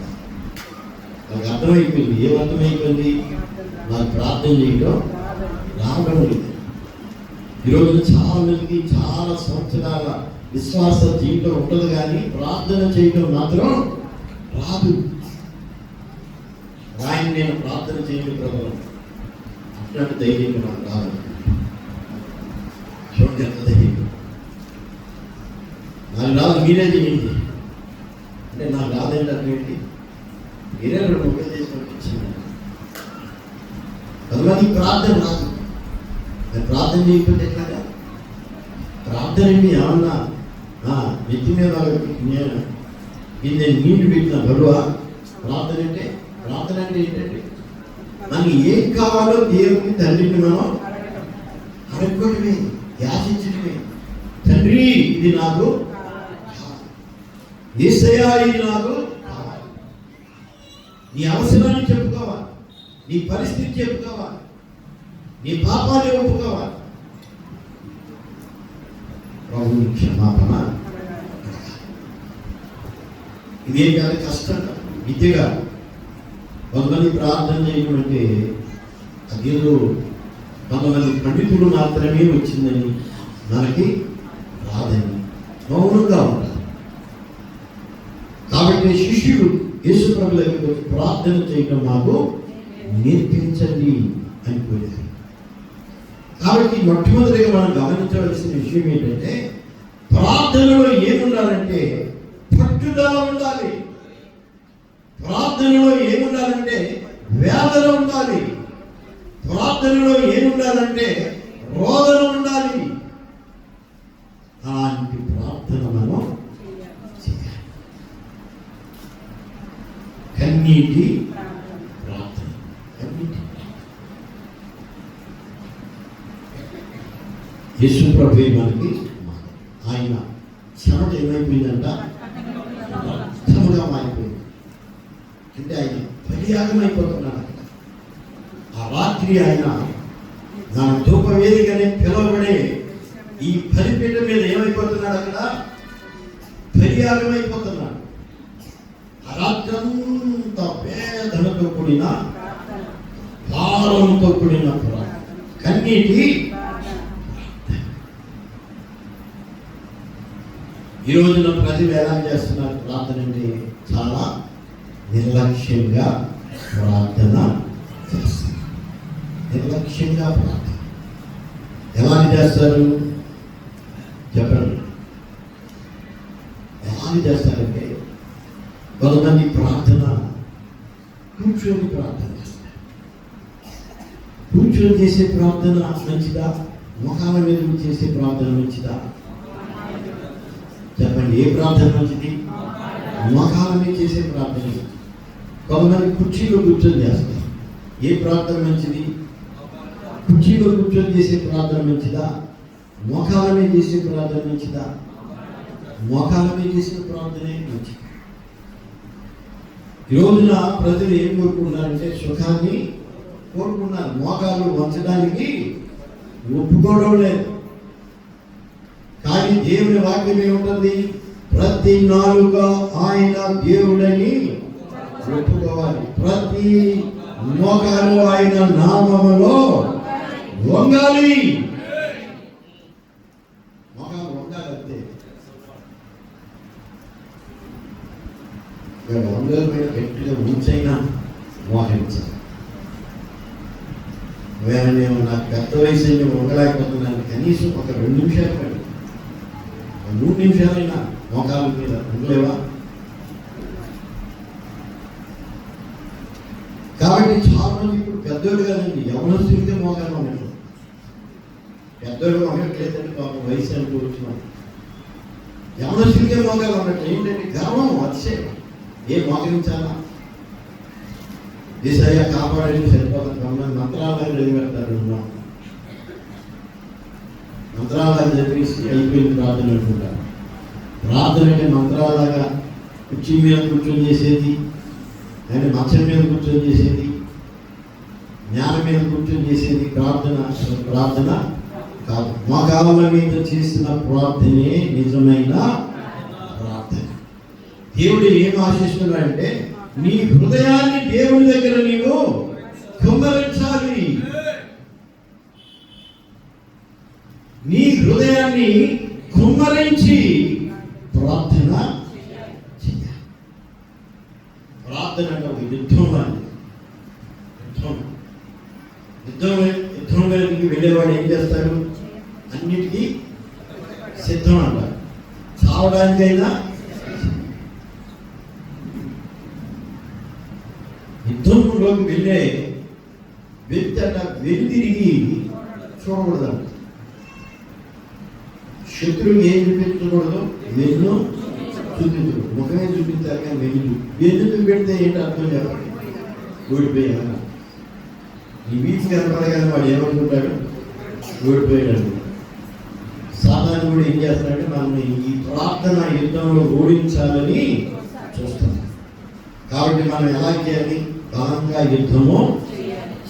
S1: నాకు అర్థమైపోయింది. ఏం అర్థమైపోయింది? నాకు ప్రార్థన చేయడం రావడం లేదు. ఈరోజు చాలా మందికి చాలా సంవత్సరాల విశ్వాస జీవితం ఉంటుంది, కానీ ప్రార్థన చేయడం మాత్రం రాదు. ఆయన నేను ప్రార్థన చేయని ప్రభు అట్లాంటి ధైర్యం నాకు రాదు. చూడండి ఎంత ధైర్యం. నాకు రాదు, మీరే చేయండి అంటే నాకు రాదండి. అటువంటి మీరే రెండు ముక్కలు చేసి పంపించింది. కొంతమంది ప్రార్థన రాదు. నేను ప్రార్థన చేయకపోతే ఎట్లాగా? ప్రార్థన ఏమన్నా నెత్తి మీద నేను నీళ్లు పెట్టిన బరువా? ప్రార్థన అంటే ఏంటంటే మనకి ఏం కావాలో దేవుని తండ్రిని మనం అడగడమే, యాచించడమే. తండ్రి ఇది నాకు, యేసయ్యా ఇది నాకు కావాలి. నీ అవసరాన్ని చెప్పుకోవాలి, నీ పరిస్థితి చెప్పుకోవాలి, నీ పాపాన్ని ఒప్పుకోవాలి. ప్రభుని క్షమాపణ. ఇదేం కాదు, కష్టం విద్యగా. కొంతమంది ప్రార్థన చేయడం అంటే అదేదో కొంతమంది పండితులు మాత్రమే వచ్చిందని, మనకి రాదని మౌనంగా ఉంటారు. కాబట్టి శిష్యుడు యేసు ప్రభు దగ్గరికి వచ్చి ప్రార్థన చేయడం మాకు నేర్పించండి అని కోరారు. కాబట్టి మొట్టమొదటిగా మనం గమనించవలసిన విషయం ఏంటంటే, ప్రార్థనలో ఏముండాలంటే పట్టుదల ఉండాలి. ప్రార్థనలో ఏముండాలంటే వేదన ఉండాలి. ప్రార్థనలో ఏముండాలంటే రోదన ఉండాలి. అలాంటి ప్రార్థన మనం చేయాలి. కన్నీటి ప్రార్థన. కన్నీటి యేసు ప్రభు మనకి ఆయన చెమట ఏమైపోయిందంట? రక్తముగా మారిపోయింది. అంటే ఆయన బలియాగం అయిపోతున్నాడు. ఆ రాత్రి ఆయన నా ధూప వేదికనే పిలవబడే ఈ బలిపీఠ మీద ఏమైపోతున్నాడు? అక్కడ బలియాగం అయిపోతున్నాడు. ఆ రాత్రంతా వేదనతో కూడిన, భారంతో కూడిన కన్నీటి. ఈ రోజున ప్రజలు ఎలా చేస్తున్నారు ప్రార్థన అంటే? చాలా నిర్లక్ష్యంగా ప్రార్థన చేస్తారు. నిర్లక్ష్యంగా ప్రార్థన ఎలాంటి చేస్తారు చెప్పండి? ఎలాంటి చేస్తారంటే, కొంతమంది ప్రార్థన కూర్చొని ప్రార్థన చేస్తారు. కూర్చొని చేసే ప్రార్థన మంచిదా? ముఖాల మీద చేసే ప్రార్థన మంచిదా? చెప్పండి, ఏ ప్రార్థన మంచిది? మోకాల మీద చేసే ప్రార్థన. కొంతమంది కుర్చీలో కూర్చొని చేస్తారు. ఏ ప్రార్థన మంచిది? కుర్చీలో కూర్చొని చేసే ప్రార్థన మంచిదా? మోకాల మీద చేసే ప్రార్థన మంచిదా? మోకాల మీద చేసే ప్రార్థనే మంచిది. ఈ రోజున ప్రజలు ఏం కోరుకుంటున్నారంటే సుఖాన్ని కోరుకున్నారు. మోకాలు వంచడానికి ఒప్పుకోవడం లేదు. కానీ దేవుని వాక్యం ఏముంటుంది? ప్రతి నాలుక ఆయన దేవుడని ఒప్పుకోవాలి. ప్రతి మోకాలు ఆయన నామములో వంగాలి. మోకాలు వంగాలంటే వంగల మీద గట్టిగా ఉంచైనా మోహించాలి. నేను నాకు పెద్ద వయసు అయింది ఉండలేకపోతున్నాను, కనీసం ఒక 2 నిమిషాలు పడి 3 నిమిషాలైనా మోకాల మీద ఉండలేవా? కాబట్టి చాలా మంది ఇప్పుడు పెద్దోళ్ళు కాదండి, ఎవరు తిరిగితే మోకాలు ఉండదు. పెద్దోళ్ళు ఉండట్లేదండి పాపం, వయసు అనుకోవచ్చు. ఎవరు తిరిగే మోకాలు ఉండట్లేదు. ఏంటంటే గర్వం, అతిశయం. ఏ మోకరించాలా? దిశయ్య కాపాడేది సరిపోతుంది. కొంతమంది మంత్రాలను నిలబెడతారు. మంత్రాలను చెప్పేసి అయిపోయింది ప్రార్థన అనుకుంటారు. ప్రార్థన అంటే మంత్రాలాగా కుర్చీ మీద కూర్చొని చేసేది, ఆయన మంచం మీద కూర్చొని చేసేది, జ్ఞానం మీద కూర్చొని చేసేది ప్రార్థన కాదు. మోకాళ్ళ మీద చేసిన ప్రార్థనే నిజమైన ప్రార్థన. దేవుడు ఏం ఆశిస్తున్నాడంటే నీ హృదయాన్ని దేవుని దగ్గర నీవు కుమ్మరించాలి. నీ హృదయాన్ని కుమ్మరించి ప్రార్థన చేయాలి. ప్రార్థన అంటే ఒక యుద్ధం. యుద్ధంలోకి వెళ్ళేవాడు ఏం చేస్తాడు? అన్నిటికీ సిద్ధం అంటారు. చావడానికైనా యుద్ధంలోకి వెళ్ళే వ్యక్తి అట వెనుతిరిగి చూడకూడదంట. శత్రువు ఏం చూపించకూడదు? వెన్ను చూపించకూడదు. ముఖమే చూపించాలి కానీ వెన్ను పెడితే ఏంటి అర్థం చెప్పండి? ఓడిపోయా. ఈ వీధి కనపడగానే వాడు ఏమనుకుంటాడు? ఓడిపోయాడు. సాధారణ కూడా ఏం చేస్తాడంటే మనం ఈ ప్రార్థన యుద్ధంలో ఓడించాలని చూస్తాం. కాబట్టి మనం ఎలా చేయాలి? బలంగా యుద్ధము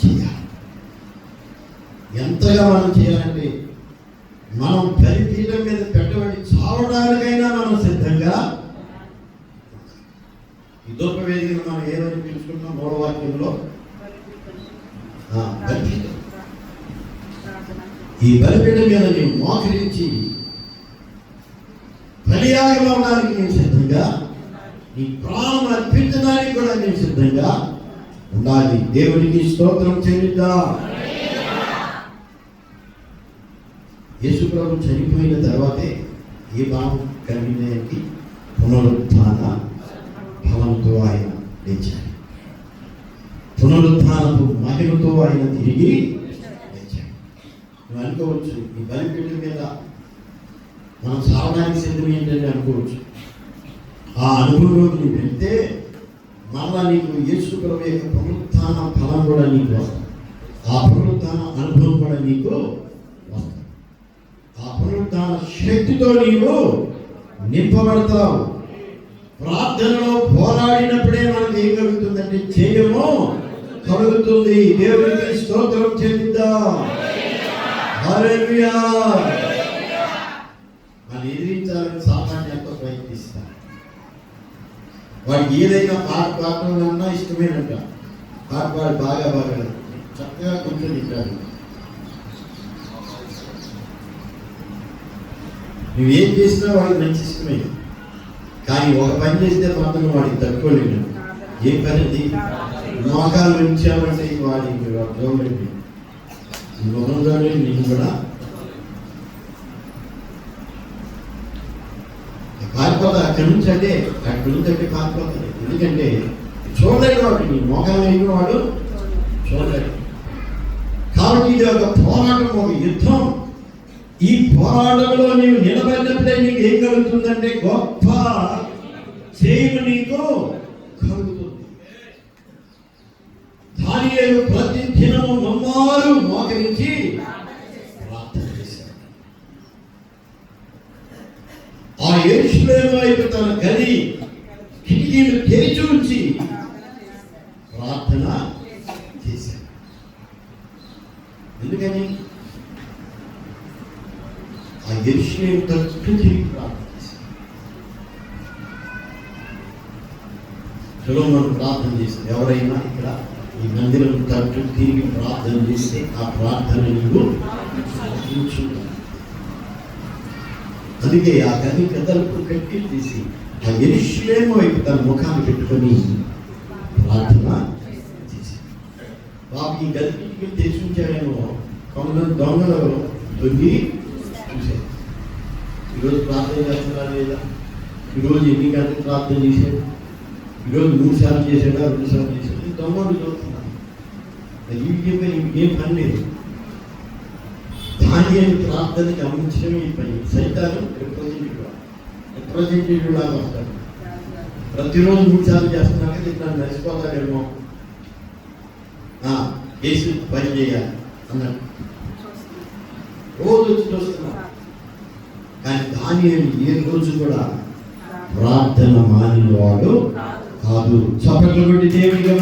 S1: చేయాలి. ఎంతగా మనం చేయాలంటే మనం బలిపీఠం మీద పెట్టబడి చావడానికైనా మనం సిద్ధంగా. యుద్ధోప వేదికను మనం ఏమని పిలుచుకుంటున్నాం? 3వ వాక్యంలో బలిపీఠం. ఈ బలిపీఠం మీద నేను మోకరించి బలియాగం అవడానికి నేను సిద్ధంగా, నీ ప్రాణం అర్పించడానికి కూడా నేను సిద్ధంగా ఉండాలి. దేవునికి స్తోత్రం చెల్లిద్దాం. యేసు ప్రభు చనిపోయిన తర్వాతే ఏ భావం కలిగినానికి పునరుత్థాన ఫలంతో ఆయన లేచాడు. పునరుత్థానపు మహిమతో ఆయన తిరిగి లేచాడు. నువ్వు అనుకోవచ్చు ఈ బలిపీఠం మీద మనం సావడానికి సిద్ధం ఏంటని అనుకోవచ్చు. ఆ అనుభవంలోకి నువ్వు వెళ్తే మళ్ళా నీకు యేసు ప్రభు యొక్క పునరుత్థాన ఫలం కూడా నీకు వస్తుంది. ఆ పునరుత్థాన అనుభవం కూడా నీకు వస్తుంది. ఆ పునరుత్థాన శక్తితో నీవు నింపబడతావు. ప్రార్థనలో పోరాడినప్పుడే మనకు ఏం కలుగుతుందంటే జయము కలుగుతుంది. దేవునికి స్తోత్రం చెల్లిద్దాం. హల్లెలూయా. మనం ఎదిరించాలని సామాన్య ఎంతో ప్రయత్నిస్తాం. వాడికి ఏదైనా పాట పాడటం ఇష్టమేనంట. పాట పాడి బాగా చక్కగా కూర్చొని తింటాడు. నువ్వేం చేసినా వాడికి మంచి ఇష్టమే. కానీ ఒక పని చేస్తే మాత్రం వాడికి తట్టుకోలేడు. ఏ పని అది? మోకాలు ఉంచామంటే వాడికి చూడండి, ముఖం చూడండి. నేను కూడా పారిపోతా అక్కడి నుంచి అంటే పారిపోతాడు. ఎందుకంటే చూడలేడు వాడు, నీ మోకాలు వేసిన వాడు చూడలేడు. కాబట్టి ఇది ఒక పోరాటం, ఒక యుద్ధం. ఈ పోరాటంలో నీవు నిలబడినప్పుడే నీకు ఏం కలుగుతుందంటే గొప్ప జయము నీకు కలుగుతుంది. దానియేలు ప్రతి దినము నమ్మారు మోకరించి ప్రార్థన చేశాడు. ఆ యెరూషలేము వైపు తన గది కిటికీలు తెరిచి ఉంచి ప్రార్థన చేశాడు. ఎందుకని? ఆ యెరూషలేము తట్టు తిరిగి ప్రార్థన చేశాడు. సొలొమోను ప్రార్థన చేశాడు. ఎవరైనా ఇక్కడ ఈ మందిరం తట్టు తిరిగి ప్రార్థన చేస్తే ఆ ప్రార్థన నీవు ఆలకించుకుంటావు. అందుకే ఆ గది కదలకు కట్టి తీసి ఆ యెరూషలేము వైపు తన ముఖాన్ని పెట్టుకొని ప్రార్థన చేశాడు. బాబు ఈ గదికి తెలిసి ఉంచాడేమో, కొంతమంది దొంగలు దొంగి చూశారు. ఈరోజు ప్రార్థన చేస్తున్నారా లేదా? ఈరోజు ఎన్ని గంటలు ప్రార్థన చేశాడు? ఈరోజు 3 సార్లు చేశాడా, 2 సార్లు చేశాడు? దొంగలు చూస్తున్నాను. ఇంకేం పని లేదు. దానియేలు ప్రార్థన గమనించడమే ఈ పని. సైతాను రిప్రజెంటేటివ్ లాగా వస్తాడు. ప్రతిరోజు 3 సార్లు చేస్తున్నాక ఇట్లా నడిచిపోతాడేమో, వేసి పని చేయాలి అన్నట్టు రోజు వచ్చి చూస్తున్నాడు. కానీ దానియేలు ఏ రోజు కూడా ప్రార్థన మానినవాడు కాదు. చప్పట్లు కొట్టి దేవుడిగా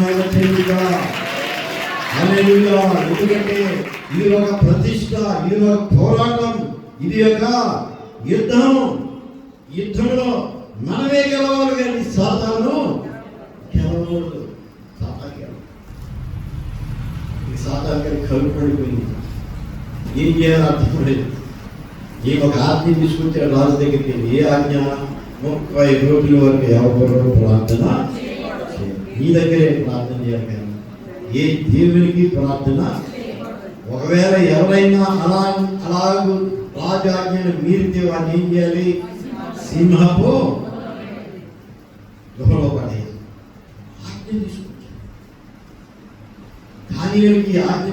S1: ఎందుకంటే ఇది ఒక ప్రతిష్ట, ఇది ఒక పోరాటం, ఇది ఒక యుద్ధంలో మనమే గెలవాలి కానీ సాతాను గెలవకూడదు. సాతాను గారి కళ్ళు పడిపోయింది. ఏం చేయాలో అర్థపడేది. ఈ ఒక ఆజ్ఞ తీసుకొచ్చాడు రాజు దగ్గరికి వెళ్ళి. ఏ ఆజ్ఞ? 30 రోజుల వరకు ఎవరు ప్రార్థన నీ దగ్గరే ప్రార్థన చేయాలి కానీ ఏ దేవునికి ప్రార్థన. ఒకవేళ ఎవరైనా అలాగూ రాజు ఆజ్ఞను మీరితే వాడిని ఏం చేయాలి? సింహపు గుహలో పడేది. ఆజ్ఞ తీసుకొచ్చాడు. కానీ ఈ ఆజ్ఞ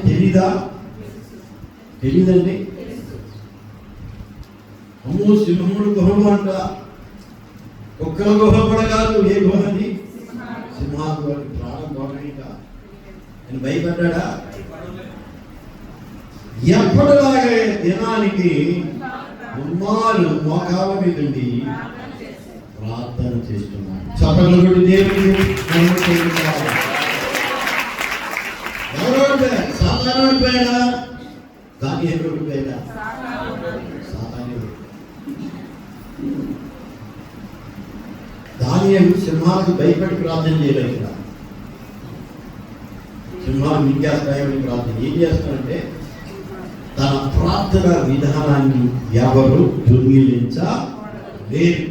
S1: తెలీదండి. అమ్మో సింహముడు గుహలు అంట. ఒక్కల గుహ కూడా కాదు. ఏ గుహ అది? సింహాలు ప్రాణం పోవడానికి నేను భయపడ్డా. ఎప్పటిలాగే దినానికి ఉమ్మాలు మోకాళ్ళ మీద ఉండి ప్రార్థన చేస్తున్నాడు. చప్పట్లు కొట్టి దేవుడికి ఎవరు సాధారణ పోయినా దాని ఎవరు పోయినా దానియేలు సింహాలకు భయపడి ప్రార్థన చేయలేదు. ఇక్కడ సింహాలు మింగేస్తాయని ప్రార్థన ఏం చేస్తానంటే తన ప్రార్థన విధానాన్ని ఎవరు దొంగిలించలేదు.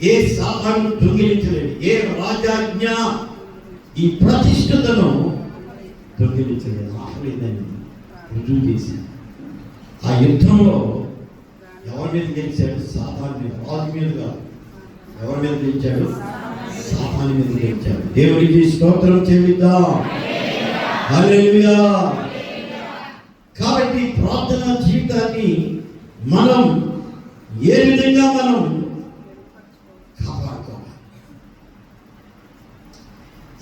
S1: ఏ సాధారణ దొంగిలించలేదు. ఏ రాజాజ్ఞ ఈ ప్రతిష్టతను దొంగిలించలేదు. ఆపలేదని రుజువు చేసి ఆ యుద్ధంలో ఎవరి మీద గెలిచాడు? సాతాను మీద. రాజు మీద కాదు. ఎవరి మీద గెలిచాడు? సాతాను మీద గెలిచాడు. దేవుడికి స్తోత్రం చెల్లిద్దాం. హల్లెలూయా. కాబట్టి ప్రార్థన జీవితాన్ని మనం ఏ విధంగా మనం కాపాడుకోవాలి?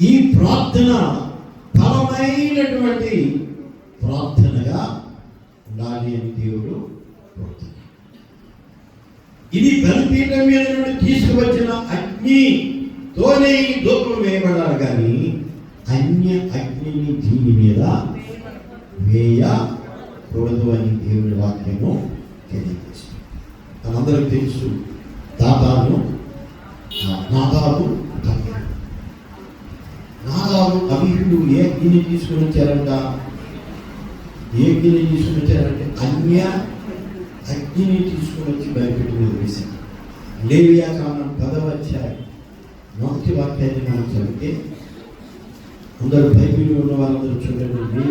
S1: ఈ ప్రార్థన బలమైనటువంటి ప్రార్థనగా ఉండాలి అని దేవుడు కోరుతున్నాడు. ఇది బలిపీఠం మీద నుండి తీసుకువచ్చిన అగ్నితోనే ఈ ధూపం వేయబడాలి కానీ అన్య అగ్నిని దీని మీద వేయకూడదు అని దేవుడి వాక్యము తెలియజేస్తుంది. మనందరికి తెలుసు నాదాబు అబీహుడు ఏ అగ్నిని తీసుకుని వచ్చారంట? అన్య అగ్నిని తీసుకుని వచ్చి బలిపీఠం మీద వేశారు. లేవియాకాండం 10వ అధ్యాయం 1వ వాక్యాన్ని మనం చదివితే అందరూ బైబిల్లో ఉన్న వాళ్ళందరూ చూడండి.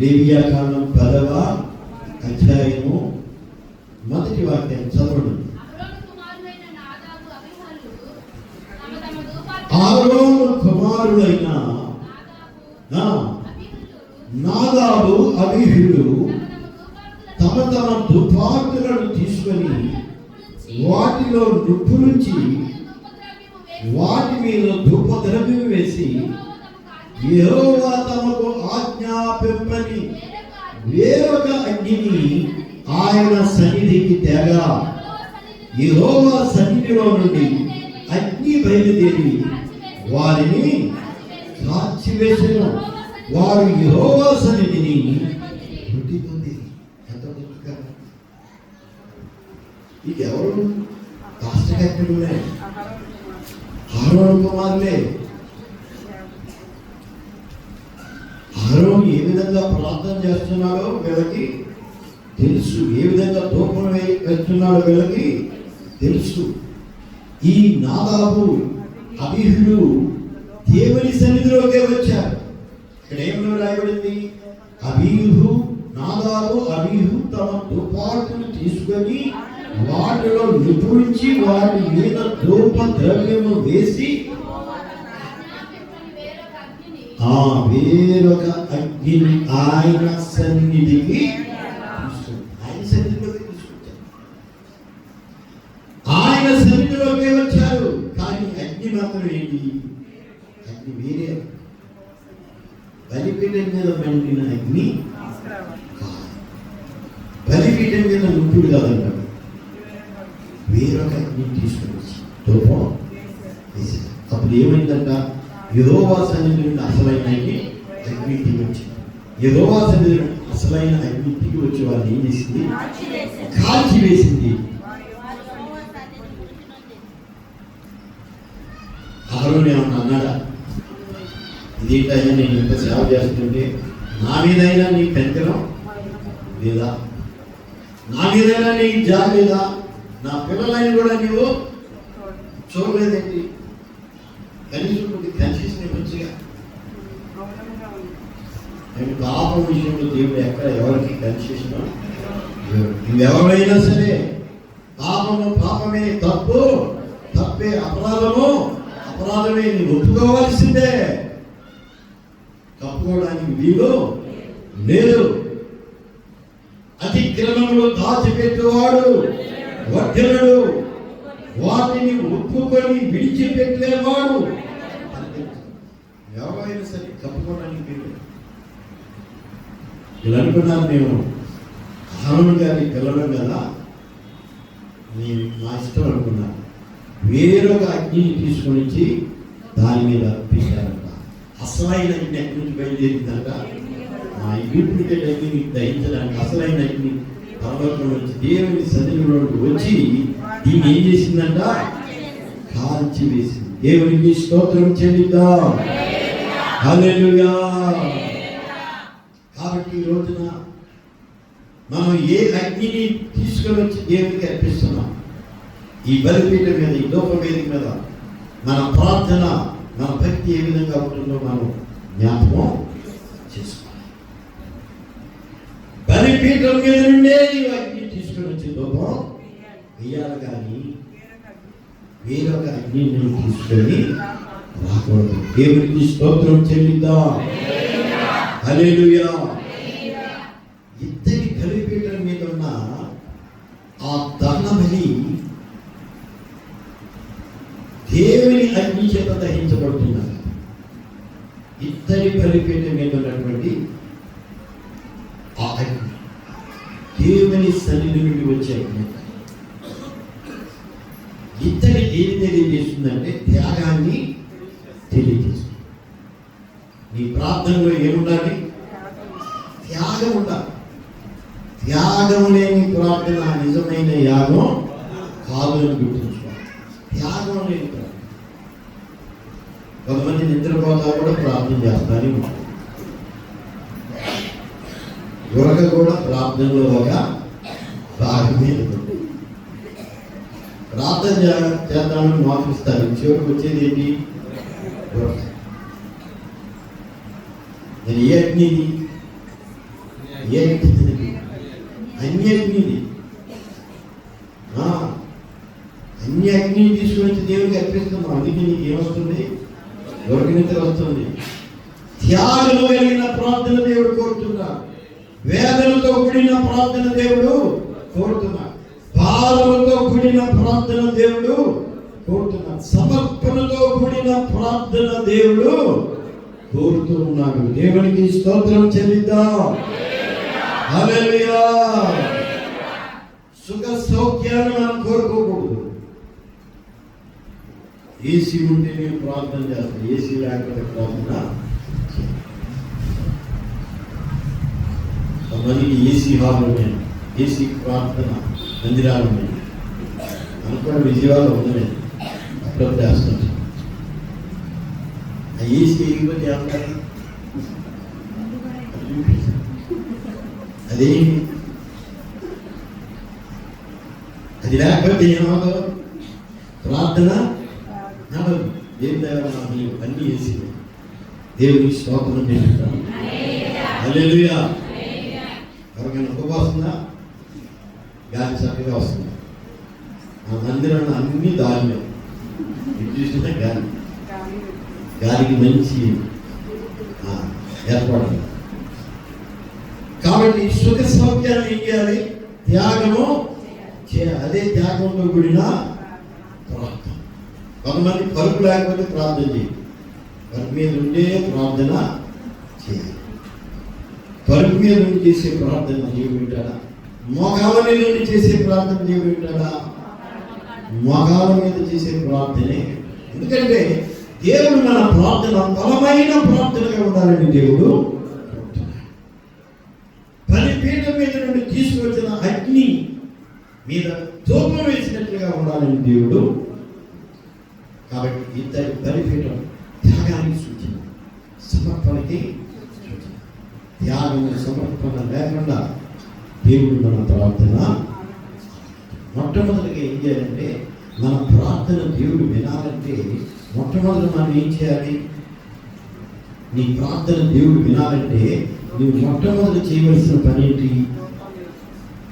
S1: లేవియాకాండం 10వ అధ్యాయము 1వ వాక్యాన్ని చదవండి. ఆరోను కుమారుడైన నాదాబు అబీహుడు తమ దుపార్తులను తీసుకొని వాటిలో నిప్పులుంచి వాటి మీద ధూపద్రవ్యం వేసి యెహోవా తమకు ఆజ్ఞాపింపని వేరొక అగ్నిని ఆయన సన్నిధికి తేగా యెహోవా సన్నిధిలో నుండి అగ్ని బయలుదేరి వారిని కాల్చివేసెను. వారు యెహోవా సన్నిధిని వృద్ధిపొంది. ఎంత దుఃఖకరం! ఇది ఎవరు? కాష్టకత్తులే, ఆరోను కుమారులే. ఆరోను ఏ విధంగా ప్రార్థన చేస్తున్నాడో వీళ్ళకి తెలుసు. ఏ విధంగా ధూపం వేస్తున్నాడో వీళ్ళకి తెలుసు. ఈ నాదాబు అబీహుడు దేవుని సన్నిధిలోకే వచ్చారు. ఇక్కడ ఏమని రాయబడింది? అబీహు, నాదాబు, అబీహు తమ దుపాటును తీసుకొని వాటిలో నిపుణించి వాటి మీద ధూప ద్రవ్యము వేసి వేరొక అగ్నిని ఆయన సన్నిధికి ఆయన సన్నిధిలోకి వచ్చారు. కానీ అగ్ని మాత్రం ఏంటి? అగ్ని వేరే బలిపీఠం మీద మండిన అగ్ని, బలిపీఠం మీద నుప్పుడు కాదంటాడు. వేరొక అగ్ని తీసుకుని వచ్చి ధూపం వేసారు. అప్పుడు ఏమైందంట? యెహోవా సన్నిధి నుండి అసలైన అగ్ని దిగి వచ్చింది. యెహోవా సన్నిధి నుండి అసలైన అగ్ని దిగి వచ్చి వాళ్ళు ఏం చేసింది? కాల్చి వేసింది. అహరోను ఏమన్నా అన్నాడా? ఇదేంటయ్యా, నేను ఎంత సేవ చేస్తుంటే నా మీదైనా నీ కనికరం లేదా? నా మీదైనా నీకు జాలి లేదా? నా పిల్లలైన కూడా నీవు చూడలేదేంటి? కనీసం కన్సెషన్ మంచిగా. నేను పాపం విషయంలో దేవుడు ఎక్కడ ఎవరికి కన్సెషన్? నువ్వెవరైనా సరే పాపము పాపమే, తప్పు తప్పే, అపరాధము అపరాధమే, నువ్వు ఒప్పుకోవాల్సిందే. తప్పుకోవడానికి వీలు లేదు. అతిక్రమములు దాచిపెట్టేవాడు వర్ధిల్లడు, వాటిని ఒప్పుకొని విడిచిపెట్టేవాడు. ఎవరైనా సరే తప్పుకోవడానికి వీలు. ఇలా అనుకున్నాను, మేము అహరోను గారి పిల్లడం కదా, నేను నా ఇష్టం అనుకున్నాను. వేరొక అగ్నిని తీసుకొని వచ్చి దాని మీద పెట్టారంట. అసలైన అగ్ని ఎక్కడి నుంచి బయలుదేరిందంట? మా డూప్లికేట్ అగ్నిని దహించడానికి అసలైన అగ్ని పర్వతం నుంచి దేవుని సన్నిధిలోకి వచ్చి దీన్ని ఏం చేసిందంట? కాల్చి వేసింది. దేవునికి స్తోత్రం చెల్లిద్దాం. హల్లెలూయా. కాబట్టి ఈ రోజున మనం ఏ అగ్నిని తీసుకొని వచ్చి దేవునికి అర్పిస్తున్నాం? ఈ బలిపీఠం మీద, ఈ ధూపవేదిక మీద మన ప్రార్థన, మన భక్తి ఏ విధంగా ఉంటుందో మనం జ్ఞాపకం చేసుకోవాలి. బలిపీఠం మీద నుండే ఈ అగ్ని తీసుకొని వచ్చి ధూపం వేయాలి, కానీ వేరొక అగ్నిని తీసుకొని రాకూడదు. దేవునికి స్తోత్రం చెల్లిద్దాం. హల్లెలూయా. ఇద్దరి బలిపీఠం మీద ఉన్న ఆ దహన బలి దేవుని అగ్ని చేత దహించబడుతున్నారు. ఇద్దరి బలిపీఠం మీద ఉన్నటువంటి ఆ అగ్ని దేవుని సన్నిధి నుండి వచ్చే అగ్ని. ఇద్దరి ఏది తెలియజేస్తుందంటే త్యాగాన్ని తెలియజేస్తుంది. నీ ప్రార్థనలో ఏముండాలి? త్యాగం ఉండాలి. త్యాగం లేని ప్రార్థన నిజమైన యాగం కాదు అని గుర్తుంచుకోవాలి. త్యాగం లేని ప్రార్థన. కొంతమంది నిద్రపోతా కూడా ప్రార్థన చేస్తానే ఉంటారు. యువక కూడా ప్రార్థనలో ఒక భాగమే. ప్రార్థన చేద్దామని మాటిస్తారు, చివరికి వచ్చేది ఏంటి? నేను ఏ అగ్నిది? ఏ అన్య అగ్నిది. అన్య అగ్ని తీసుకుని దేవుడికి అర్పిస్తున్నాం. అందుకే నీకు ఏమొస్తుంది? యువకనిద్ర వస్తుంది. త్యాగము కలిగిన ప్రార్థన దేవుడు కోరుతున్నాడు. వేదనతో కూడిన ప్రార్థన దేవుడు కోరుతున్నాడు. భారముతో కూడిన ప్రార్థన దేవుడు కోరుతున్నాడు. సమర్పణతో కూడిన ప్రార్థన దేవుడు కోరుతూ ఉన్నాడు. దేవునికి స్తోత్రం చెల్లిద్దాం. హల్లెలూయా. సుఖ సౌఖ్యాన్ని మనం కోరుకోకూడదు. ఏసీ ఉంటే నేను ప్రార్థన చేస్తాను, ఏసీ లేకపోతే ప్రార్థన. కొంతమందికి ఏసీ హాల్ ఉన్నాయి, ఏసీ ప్రార్థన మందిరాలు ఉన్నాయి. అనుకోండి, విజయవాడ ఉన్నాయి, అప్పుడప్పుడు వేస్తాను. ఆ ఏసీ ఎగిపోతే ఏమంటారు? అదేంటి? అది లేకపోతే ఏమవుతావు? ప్రార్థన నడదు. ఏం దేవా, అన్నీ వేసి దేవునికి స్తోత్రం చేస్తాం. హల్లెలూయా. ఎవరికైనా ఉపవాసంగా గాలి చక్కగా వస్తుంది. ఆ మందిరంలో అన్ని దారిలో ఇది చూసినా గాలికి మంచి ఏర్పాటు. కాబట్టి సుఖ సౌఖ్యాన్ని ఏం చేయాలి? త్యాగము చేయాలి. అదే త్యాగంతో కూడిన ప్రార్థన. కొంతమంది పరుపు లేకపోతే ప్రార్థన చేయాలి. పరుపు మీద ఉండే ప్రార్థన చేయాలి. పరుపు మీద నుండి చేసే ప్రార్థన దేవుడు వింటాడా? మోకాల మీద నుండి చేసే ప్రార్థన దేవుడు వింటాడా? మోకాల మీద చేసే ప్రార్థనే. ఎందుకంటే దేవుడు మన ప్రార్థన బలమైన ప్రార్థనగా ఉండాలని దేవుడు బలిపీఠం మీద నుండి తీసుకొచ్చిన అగ్ని మీద ధూపం వేసినట్లుగా ఉండాలని దేవుడు. కాబట్టి ఇద్దరి బలిపీఠం త్యాగానికి సూచన, సమర్పణకి సూచన. త్యాగం సమర్పణ లేకుండా దేవుడు మన ప్రార్థన మొట్టమొదటిగా ఏం చేయాలంటే, మన ప్రార్థన దేవుడు వినాలంటే మొట్టమొదటి మనం ఏం చేయాలి? నీ ప్రార్థన దేవుడు వినాలంటే నువ్వు మొట్టమొదటి చేయవలసిన పని ఏంటి?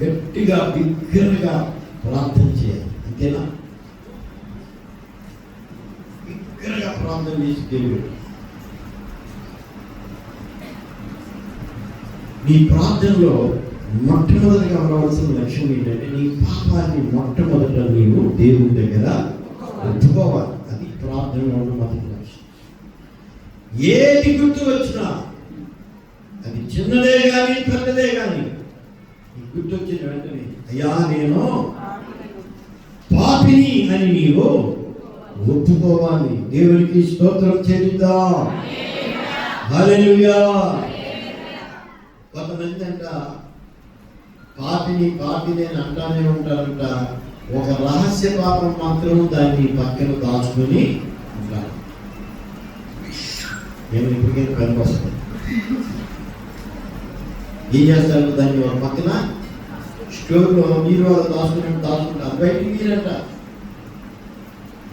S1: గట్టిగా బిగ్గరగా ప్రార్థన చేయాలి. అంతేనా? బిగ్గరగా ప్రార్థన చేసి దేవుడు నీ ప్రార్థనలో మొట్టమొదటిగా ఉండవలసిన లక్ష్యం ఏంటంటే, నీ పాపాన్ని మొట్టమొదట నీవు దేవుని దగ్గర ఒప్పుకోవాలి. అది ప్రార్థనలో ఉన్న మొదటి లక్ష్యం. ఏది గుర్తు వచ్చినా, అది చిన్నదే కానీ పెద్దదే కానీ, గుర్తు వచ్చిన వెంటనే అయ్యా నేను పాపిని అని నీవు ఒప్పుకోవాలి. దేవునికి స్తోత్రం చెల్లిద్దాం. హల్లెలూయా. కొంతమంది అంట పాపిని అని అంటానే ఉంటారంట. ఒక రహస్య పాపం మాత్రం దాన్ని పక్కన దాచుకొని ఉంటారు. నేను ఇప్పటికైనా పనికి వస్తాను. ఏం చేస్తారు? దాన్ని ఒక పక్కన స్టోర్లో మీరు వాళ్ళు దాచుకుంటారు. బయటికి మీరంట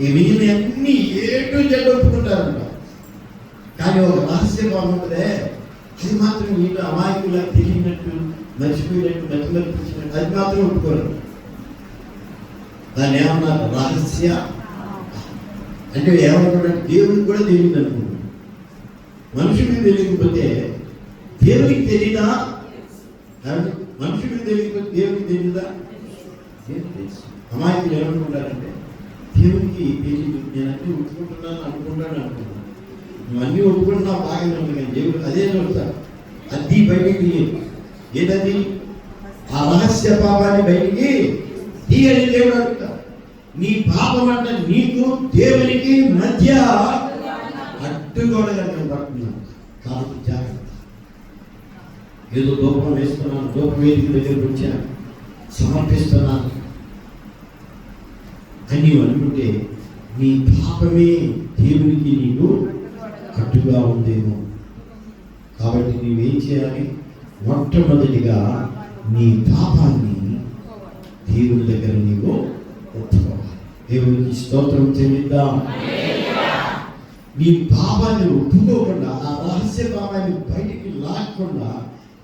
S1: ఈ మిగిలిన అన్ని ఏటు జడ్డు ఒప్పుకుంటారంట. కానీ ఒక రహస్య పాపం ఉంటుందే, అది మాత్రం వీళ్ళు అమాయకులా తెలియనట్టు, మర్చిపోయినట్టు, మర్చిపోయినట్టు, అది మాత్రం ఒప్పుకోరు. దాన్ని ఏమన్నారు? రహస్య. అంటే ఏమనుకుంటారు? దేవుడికి కూడా తెలియదు అనుకుంటున్నాడు. మనుషుడికి తెలియకపోతే దేవుడికి తెలీదా? మనుషుడికి తెలియకపోతే దేవుడికి తెలీదా? అమాయకులు ఏమనుకుంటారంటే దేవుడికి తెలియదు, నేను అన్నీ ఒప్పుకుంటున్నాను అనుకుంటున్నాను. నువ్వు అన్నీ ఒప్పుకుంటున్నావు బాగానే ఉంది, కానీ దేవుడు అదే చూస్తాడు. అది బయటికి ఏదది? ఆ రహస్య పాపాన్ని బయటికి తీయని దేవుడు అడుగుతాడు. నీ పాపం అంటే నీకు దేవునికి మధ్య అడ్డుగోడగా నేను పడుతున్నాను. కాబట్టి జాగ్రత్త. ఏదో దూపం వేస్తున్నాను, దూపం వేదిక దగ్గరకు వచ్చాను, సమర్పిస్తున్నాను అని నీవు అనుకుంటే నీ పాపమే దేవునికి నీకు అడ్డుగా ఉందేమో. కాబట్టి నీవేం చేయాలి? మొట్టమొదటిగా నీ పాపాన్ని దేవుని దగ్గర నీవు ఒప్పుకోవాలి. దేవునికి స్తోత్రం చెల్లిద్దాం. నీ పాపాన్ని ఒప్పుకోకుండా, ఆ రహస్య పాపాన్ని బయటికి లాక్కుండా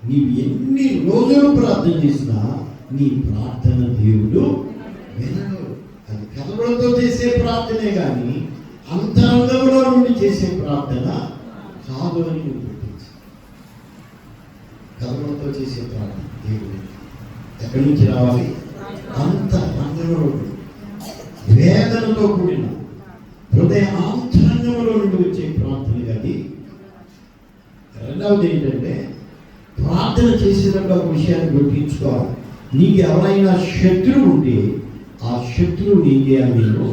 S1: నీవు ఎన్ని రోజులు ప్రార్థన చేసినా నీ ప్రార్థన దేవుడు వినడు. అది కథలతో చేసే ప్రార్థనే కానీ అంతరంగంలో నుండి చేసే ప్రార్థన కాదు అని నువ్వు గుర్తించు. కథలతో చేసే ప్రార్థన దేవుడు ఎక్కడి నుంచి రావాలి? అంతరంగంలో వేదనతో కూడిన హృదయ అంతరంగంలో నుండి వచ్చే ప్రార్థన అది. రెండవది ఏంటంటే, ప్రార్థన చేసేటప్పుడు ఒక విషయాన్ని గుర్తించుకోవాలి. నీకు ఎవరైనా శత్రువు ఉంటే ఆ శత్రువుని ఏం చేయాలి? నేను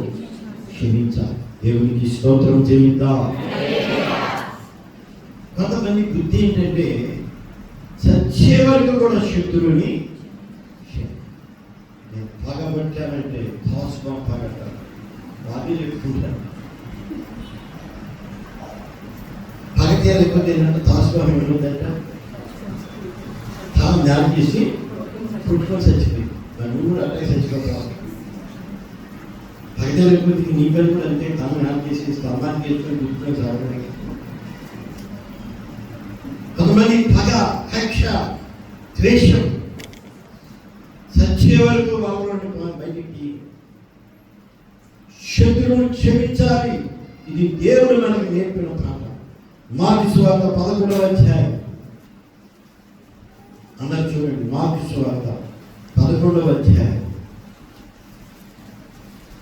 S1: క్షమించాలి. దేవునికి స్తోత్రం చెల్లిద్దాం. కొంతమంది బుద్ధి ఏంటంటే చచ్చే వరకు కూడా శత్రువుని నేను పగబట్టానంటే దాసుగా పగట్టాను వాటి చెప్పుకుంటాను. పగతీయ లేకపోతే ఏంటంటే దాసుగా ఉంటుందంట. తాను ధ్యానం చేసి పుట్టుకొని చచ్చిపోయింది. నువ్వు కూడా అట్టే చచ్చిపోతావు. పగతీయ లేకపోతే నీ పేరు కూడా అంతే. తాను ధ్యానం చేసి స్తంభానికి వేసుకొని పుట్టుకొని సాగడానికి కొంతమంది పగ, కక్ష, ద్వేషం చచ్చే వరకు వాళ్ళని బయటికి శత్రువును క్షమించాలి. ఇది దేవుడు మనకు నేర్పిన పాఠం. మార్కు సువార్త 11వ అధ్యాయం అందరు చూడండి. మార్కు సువార్త 11వ అధ్యాయం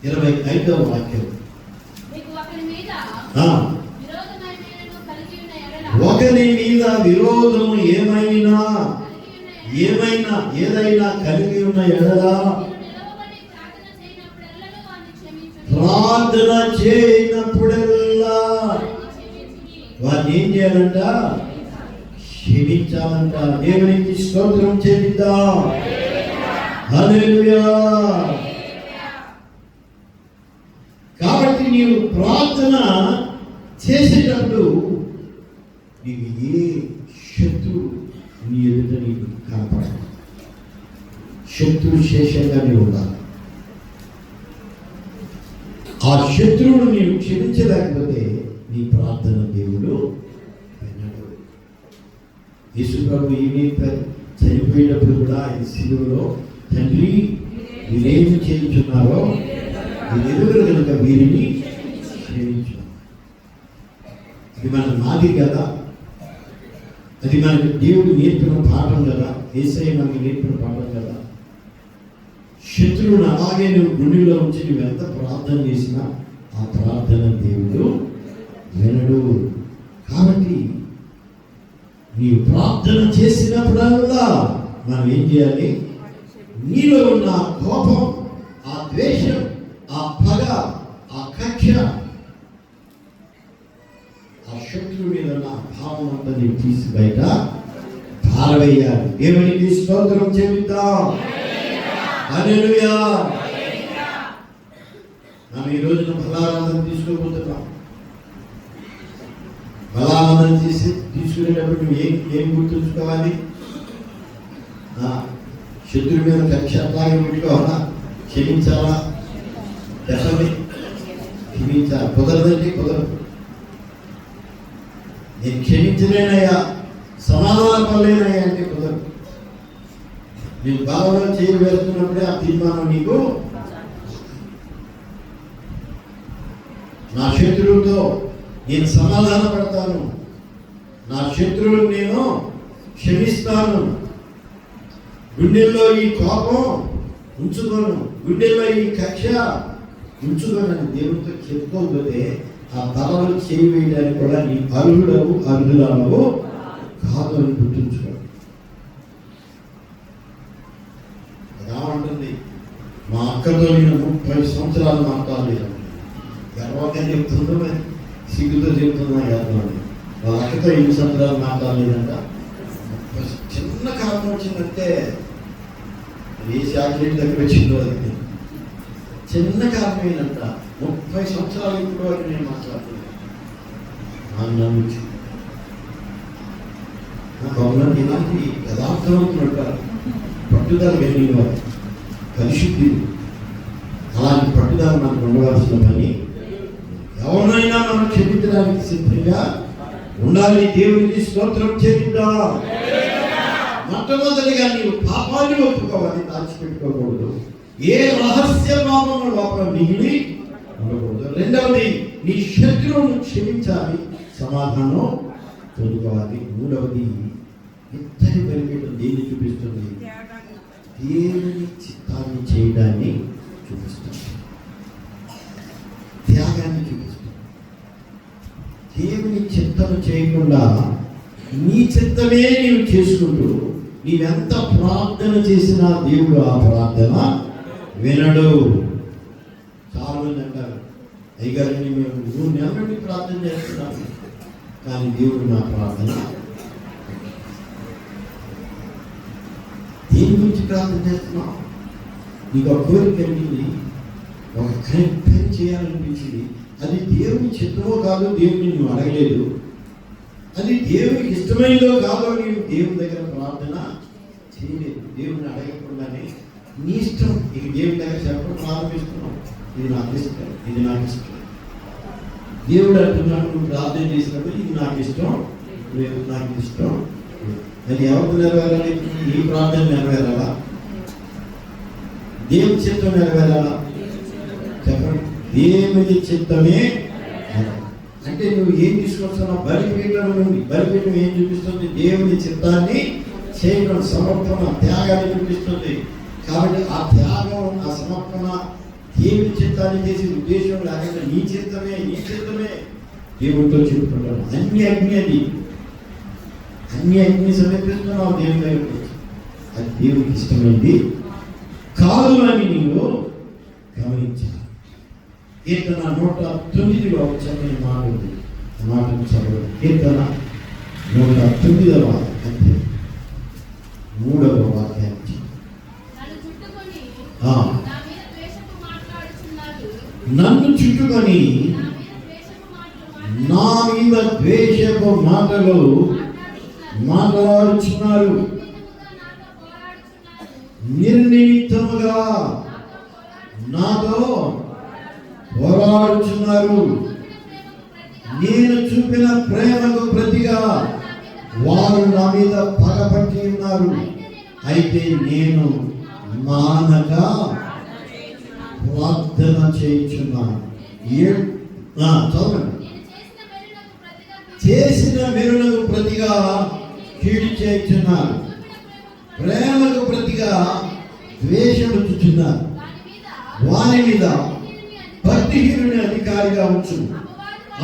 S1: 25వ వాక్యం. ఒకరి మీద విరోధము ఏదైనా కలిగి ఉన్న ఎడల ప్రార్థన చేయనప్పుడల్లా వారిని ఏం చేయాలంట? క్షమించాలంట. దేవునికి స్తోత్రం చెల్లిద్దాం. హల్లెలూయా. కాబట్టి నీవు ప్రార్థన చేసేటప్పుడు నీకు ఏ శత్రువు నీ ఎదుట నీకు కనపడదు. శత్రు శేషంగా నీవు ఉండాలి. ఆ శత్రువును నీవు క్షమించలేకపోతే నీ ప్రార్థన దేవుడు వినడు. యేసు ప్రభు ఏమి చనిపోయేటప్పుడు కూడా ఆయన శిలువలో, తండ్రి వీరేమి చేయించున్నారో వీరెరుగురు కనుక వీరిని క్షమించు. ఇది మన మాది కదా, అది మనకు దేవుడు నేర్పిన పాఠం కదా, యేసయ్య మనకి నేర్పిన పాఠం కదా. శత్రువును అలాగే నువ్వు గుండెలో ఉంచి నువ్వు ఎంత ప్రార్థన చేసినా ఆ ప్రార్థన దేవుడు వినడు. కాబట్టి నీవు ప్రార్థన చేసినప్పుడల్లా మనం ఏం చేయాలి? నీలో ఉన్న ఆ కోపం, ఆ ద్వేషం, ఆ పగ, ఆ కక్ష, ఆ శత్రువు మీద ఉన్న భావం అంతా నీవు తీసి బయట పారవేయాలి. దేవునికి స్తోత్రం చెల్లిద్దాం. హల్లెలూయా. మనం ఈ రోజున బలానందం తీసుకోబోతున్నాం. బలానందం తీసుకునేటప్పుడు నువ్వు ఏం గుర్తుంచుకోవాలి? శత్రువు మీద కక్ష అట్లాగే పెట్టుకోవాలా? క్షమించాలా? చెప్పండి. క్షమించాలి. కుదరదండి, కుదరదు. నేను క్షమించలేనయ్యా, సమాధాన పడలేనయ్యా అంటే కుదరదు. నేను బాగా చేయి వేస్తున్నప్పుడే ఆ తీర్మానం నీకు. నా శత్రువుతో నేను సమాధాన పడతాను, నా శత్రువుని నేను క్షమిస్తాను, గుండెల్లో ఈ కోపం ఉంచుకోను, గుండెల్లో ఈ కక్ష ఉంచుకోనని దేవుడితో చెప్పుకోకపోతే ఆ తలలో చేయి వేయడానికి కూడా నీ అర్హుడవు అర్హురాలవు కాదు అని గుర్తుంచుకో. ఏమంటుంది? మా అక్కతో నేను 30 సంవత్సరాలు మాట్లాడలేదు. గర్వంగా చెప్తుందో సిగ్గుతో చెప్తున్నా కదా. వాళ్ళ అక్కతో 8 సంవత్సరాలు మాట్లాడలేదంట. చిన్న కారణం వచ్చిందంటే ఏ చాక్లెట్ దగ్గర వచ్చిందో అది చిన్న కారణమేనంట. 30 సంవత్సరాలు ఇప్పుడు వరకు నేను మాట్లాడుతున్నాను. నాకు అవునండి, ఇలాంటి యథార్థవంతులు ఉంటారు, పట్టుదల కలిగిన వారు, పరిశుద్ధి. అలాంటి పట్టుదల మనకు ఉండవలసిన పని. ఎవరినైనా మనం క్షమించడానికి సిద్ధంగా ఉండాలి. దేవునికి స్తోత్రం చెల్లిద్దాం. మొట్టమొదటిగా నీవు పాపాన్ని ఒప్పుకోవాలి, దాచిపెట్టుకోకూడదు. ఏ రహస్య పాపము లోపల మిగిలి ఉండకూడదు. రెండవది, నీ శత్రువును క్షమించాలి, సమాధానం పొందుకోవాలి. మూడవది, ఇద్దరి బలిపీఠం దేన్ని చూపిస్తుంది? దేవుని చిత్తాన్ని చేయడాన్ని చూపిస్తుంది, త్యాగాన్ని చూపిస్తుంది. దేవుని చిత్తము చేయకుండా నీ చిత్తమే నీవు చేసుకుంటూ నీవెంత ప్రార్థన చేసినా దేవుడు ఆ ప్రార్థన వినడు. చాలా మంది అంటారు, అయ్యగారిని మేము 3 నెలల నుండి ప్రార్థన చేస్తున్నాము, కానీ దేవుడు నా ప్రార్థన. దేని గురించి ప్రార్థన చేస్తున్నావు? నీకు ఒక కోరిక కలిగింది, ఒక పని చేయాలనిపించింది. అది దేవుని చిత్తమో కాదో దేవుని నువ్వు అడగలేదు, అది దేవునికి ఇష్టమైందో కాదో నీవు దేవుని దగ్గర ప్రార్థన చేయలేదు. దేవుని అడగకుండానే నీ ఇష్టం ఇక దేవుని దగ్గర చెప్పడం ప్రారంభిస్తున్నావు. ఇది నాకు ఇష్టం, ఇది నాకు ఇష్టం. దేవుడు అంటున్నాడు, నువ్వు ప్రార్థన చేసినప్పుడు ఇది నాకు ఇష్టం, నాకు ఇష్టం అది ఎవరికి నెరవేరాలి? ఈ ప్రార్థన నెరవేరాలా? దేవుని చిత్తం నెరవేరాలా? చెప్పండి. దేవుని చిత్తమే. అంటే నువ్వు ఏం తీసుకొస్తున్నావు? బలిపీఠం నుండి. బలిపీఠం ఏం చూపిస్తుంది? దేవుని చిత్తాన్ని చేయడం, సమర్పణ, త్యాగాన్ని చూపిస్తుంది. కాబట్టి ఆ త్యాగం, ఆ సమర్పణ, దేవుని చిత్తాన్ని చేసే ఉద్దేశం లేకుండా నీ చిత్తమే దేవుడితో చెప్పుకుంటాను. అన్ని సమర్పిస్తున్నావు దేవుని దగ్గరికి. అది దేవుడికి ఇష్టమైంది కాదు అని నీవు గమనించాలి. కీర్తన 109లో చదివిన మాట ఉంది. ఆ మాటను చదవడం. కీర్తన 109వ అధ్యాయం 3వ వాక్యానికి నన్ను చుట్టుకొని నా మీద ద్వేషపు మాటలు మాట్లాడుచున్నారు, నిర్నిమిత్తముగా నాతో పోరాడుచున్నారు. నేను చూపిన ప్రేమకు ప్రతిగా వారు నా మీద పగపట్టి ఉన్నారు. అయితే నేను మానక ప్రార్థన చేయుచున్నాను. చదవండి. చేసిన మెరునకు ప్రతిగా కీడు చేయుచున్నారు, ప్రేమకు ప్రతిగా ద్వేషముచుచున్నారు. వాని మీద భక్తిహీనుని అధికారిగా ఉంచు,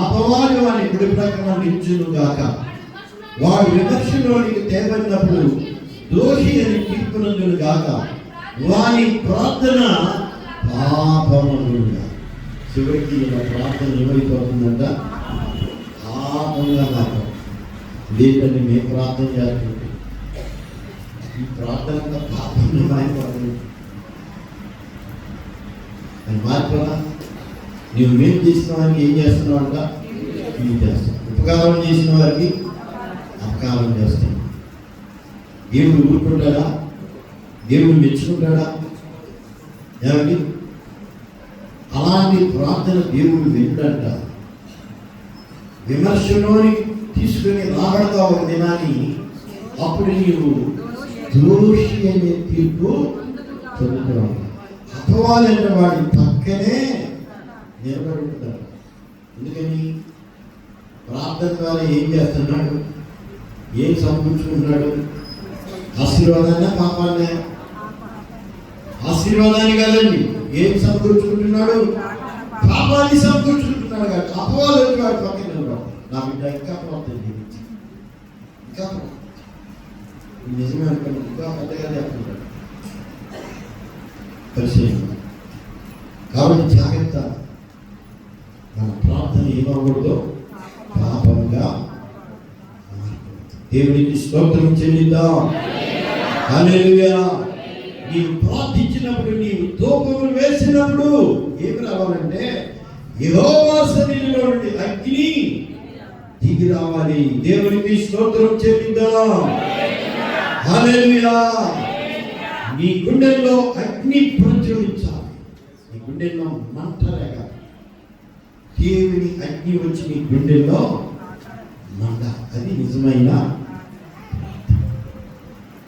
S1: అపవాది వాని కుడి ప్రక్కన నిల్చును గాక. వాడు విమర్శలోనికి తేబడినప్పుడు దోషి అని తీర్పునందును గాక. వాని ప్రార్థన పాపముగా. చివరికి ఇలా ప్రార్థన ఏమైపోతుందంట? పాపంగా మాత్రం. లేదని మేము ప్రార్థన చేస్తుంటే ఈ ప్రార్థన పాపంగా మారిపోతుంది. అది మార్పులా? నువ్వు మేలు చేసిన వారికి ఏం చేస్తున్నావు అంట? ఇది చేస్తావు. ఉపకారం చేసిన వారికి అపకారం చేస్తావు. దేవుడు ఊరుకుంటాడా? దేవుడు మెచ్చుకుంటాడా? ఏమండి? అలాంటి ప్రార్థన దేవుడు వింటంట. విమర్శలోని తీసుకుని రాబడతావు ఒక దినాన్ని. అప్పుడు నీవు దోషి అనే తీర్పు పొందుతావు. అపవాదంటే వాడి పక్కనే నిలబడి ఉంటారు. ఎందుకని? ప్రార్థన ద్వారా ఏం చేస్తున్నాడు? ఏం సమకూర్చుకుంటున్నాడు? ఆశీర్వాదాన్ని, పాపాన్ని? ఆశీర్వాదాన్ని కాదండి. ఏం సమకూర్చుకుంటున్నాడు? పాపాన్ని సమకూర్చుకుంటున్నాడు. కాదు అపవాదం వచ్చి వాడి పక్కన నిలబడు. నా బిడ్డ ఇంకా ప్రార్థన చేయించి, ఇంకా నిజమే అనుకోండి, ఇంకా పెద్దగా చెప్తున్నాడు పరిశీలన. కాబట్టి జాగ్రత్త. మన ప్రార్థన ఏమవకూడదు? పాపంగా. దేవునికి స్తోత్రం చెల్లిద్దాం. హల్లెలూయా. నీవు ప్రార్థించినప్పుడు, నీవు ధూపములు వేసినప్పుడు ఏమి రావాలంటే యెహోవా సన్నిధిలో నుండి అగ్ని దిగి రావాలి. దేవునికి స్తోత్రం చెల్లిద్దాం. హల్లెలూయా. నీ గుండెల్లో అగ్ని ప్రజ్వలించాలి. నీ గుండెల్లో మంటలేగా దేవుని అగ్ని వచ్చి నీ గుండెల్లో మంట. అది నిజమైన.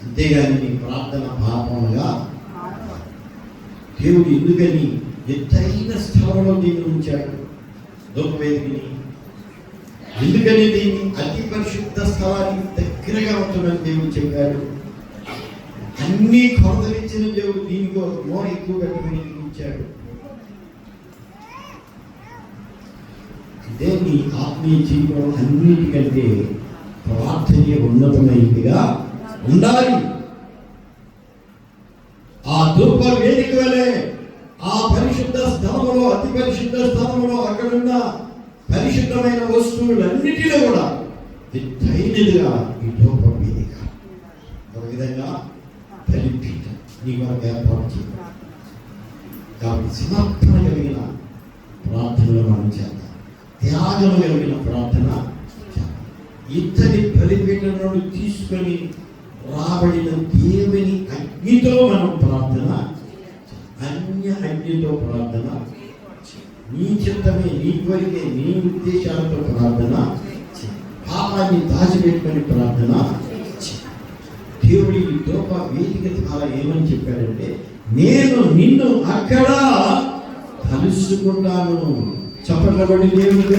S1: అంతేగాని నీ ప్రార్థన పాపముగా. దేవుడు ఎందుకని ఎత్తైన స్థలంలో దీన్ని ఉంచాడు? ధూపవేదికని ఎందుకని దీన్ని అతి పరిశుద్ధ స్థలానికి దగ్గరగా ఉంటుందని దేవుడు చెప్పాడు. అన్ని కొరతలిచ్చిన దేవుడు దీనికి ఒక మోడ ఎక్కువ పెట్టుకుని ఉంచాడు. ఇదే నీ ఆత్మీయ జీవితం అన్నిటికంటే ప్రార్థన ఉన్నతమైనదిగా ఉండాలి. ఆ ధూప వేదిక వలె ఆ పరిశుద్ధ స్థలములో, అతి పరిశుద్ధ స్థలములో అక్కడున్న పరిశుద్ధమైన వస్తువులన్నిటిలో కూడా ఎత్తైనదిగా ఈ ధూప వేదిక. ఒక విధంగా బలిపీఠం నీ వరకు ఏర్పాటు చేయాలి. కాబట్టి సమర్పణ కలిగిన ప్రార్థనలు మనం చేద్దాం. త్యాగం కలిగిన ప్రార్థన చేద్దాం. ఇతని బలిపీఠం నుండి తీసుకొని రాబడిన దేవుని అగ్నితో మనం ప్రార్థన, అన్య అగ్నితో ప్రార్థన, నీ చిత్తమే, నీ కోరికే, నీ ఉద్దేశాలతో ప్రార్థన, పాపాన్ని దాచిపెట్టుకొని ప్రార్థన దేవుడి ధూప వేదిక ద్వారా ఏమని చెప్పాడంటే, నేను నిన్ను అక్కడ కలుసుకుంటాను. చప్పట్లబడి దేవుడికి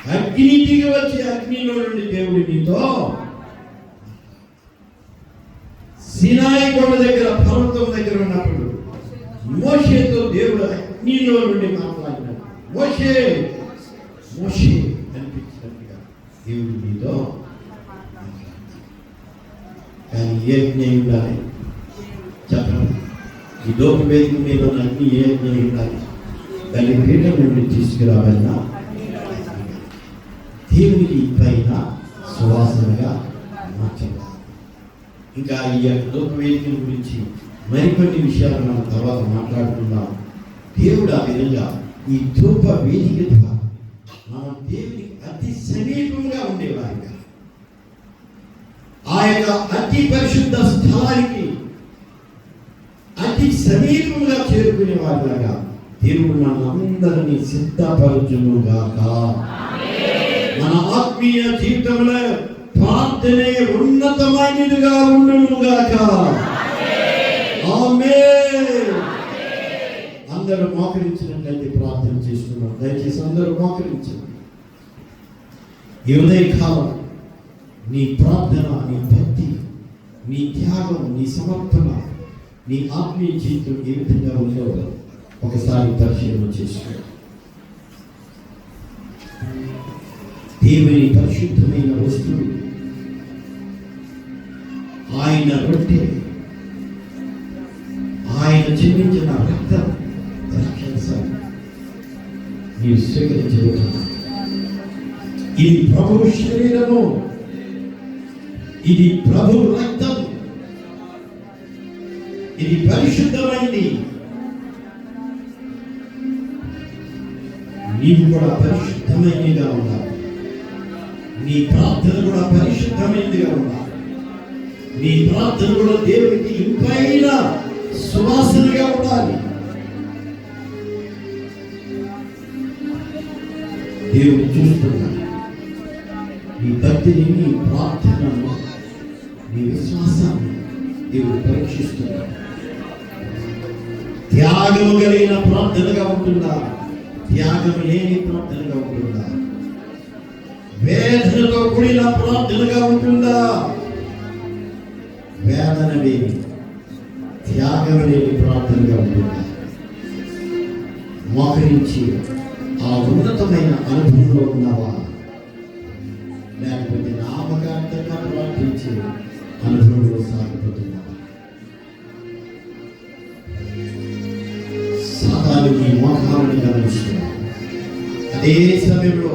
S1: అగ్ని దిగి వచ్చి అగ్నిలో నుండి దేవుడి నీతో సినాయి కొండ దగ్గర పర్వతం దగ్గర ఉన్నప్పుడు మోషేతో దేవుడు అగ్నిలో నుండి మాట్లాడినాడు. మోషే మోషే అనిపించినట్టుగా దేవుడు నీతో కానీ ఏ జ్ఞానం ఉండాలి చెప్పండి. ఈ లోక వేదిక మీద ఉన్న అగ్ని ఏ జ్ఞానం ఉండాలి? బలిపీఠం నుండి తీసుకురావాలన్నా దేవునికి పైన సువాసనగా మార్చాలి. ఇంకా ఈ లోక వేదిక గురించి మరికొన్ని విషయాలు మనం తర్వాత మాట్లాడుకుందాం. దేవుడు ఆ విధంగా ఈ ధూప వేదిక ద్వారా మనం దేవునికి అతి సమీపంగా ఉండేవారిగా, ఆ యొక్క అతి పరిశుద్ధ స్థలానికి అతి సమీపంగా చేరుకునే వారిలాగా దేవుడు మనందరినీ సిద్ధపరచునుగాక. మన ఆత్మీయ జీవితంలో ప్రార్థనే ఉన్నతమైనదిగా ఉండునుగాక. ఆమేన్. అందరూ మోకరించినట్లయితే ప్రార్థన చేసుకున్నాం. దయచేసి అందరూ మోకరించండి. ఈ ఉదయకాలం నీ ప్రార్థన, నీ భక్తి, నీ త్యాగం, నీ సమర్పణ, నీ ఆత్మీయ జీవితం ఏ విధంగా ఉందో ఒకసారి పరిశీలన చేసుకో. దేవుని పరిశుద్ధమైన వస్తువు ఆయన రొట్టె, ఆయన చెల్లించిన రక్తం రక్షించాలి. నీవు స్వీకరించబోతున్నా. ఇది ప్రభు శరీరము, ఇది ప్రభు రక్తం, ఇది పరిశుద్ధమైంది. నీవు కూడా పరిశుద్ధమైనదిగా ఉండాలి. నీ ప్రార్థన కూడా పరిశుద్ధమైనదిగా ఉండాలి. నీ ప్రార్థన కూడా దేవునికి ఇంపైన సువాసనగా ఉండాలి. దేవుడు చూస్తున్నాడు నీ భక్తిని, నీ ప్రార్థనను, నీ విశ్వాసాన్ని దేవుడు పరీక్షిస్తున్నాడు. త్యాగము కలిగిన ప్రార్థనగా ఉంటుందా? త్యాగం లేని ప్రార్థనగా ఉంటుందా? వేదనతో కూడిన ప్రార్థనగా ఉంటుందా? వేదన లేని, త్యాగం లేని ప్రార్థనగా ఉంటుందా? మోకరించి ఆ ఉన్నతమైన అనుభవంలో ఉన్నావా? లేకపోతే నామకార్థంగా ప్రార్థించి అనుభవంలో సాగిపోతున్నావా? సాతాను ఈ మోకాలను గమనిస్తున్నాడు. అదే సమయంలో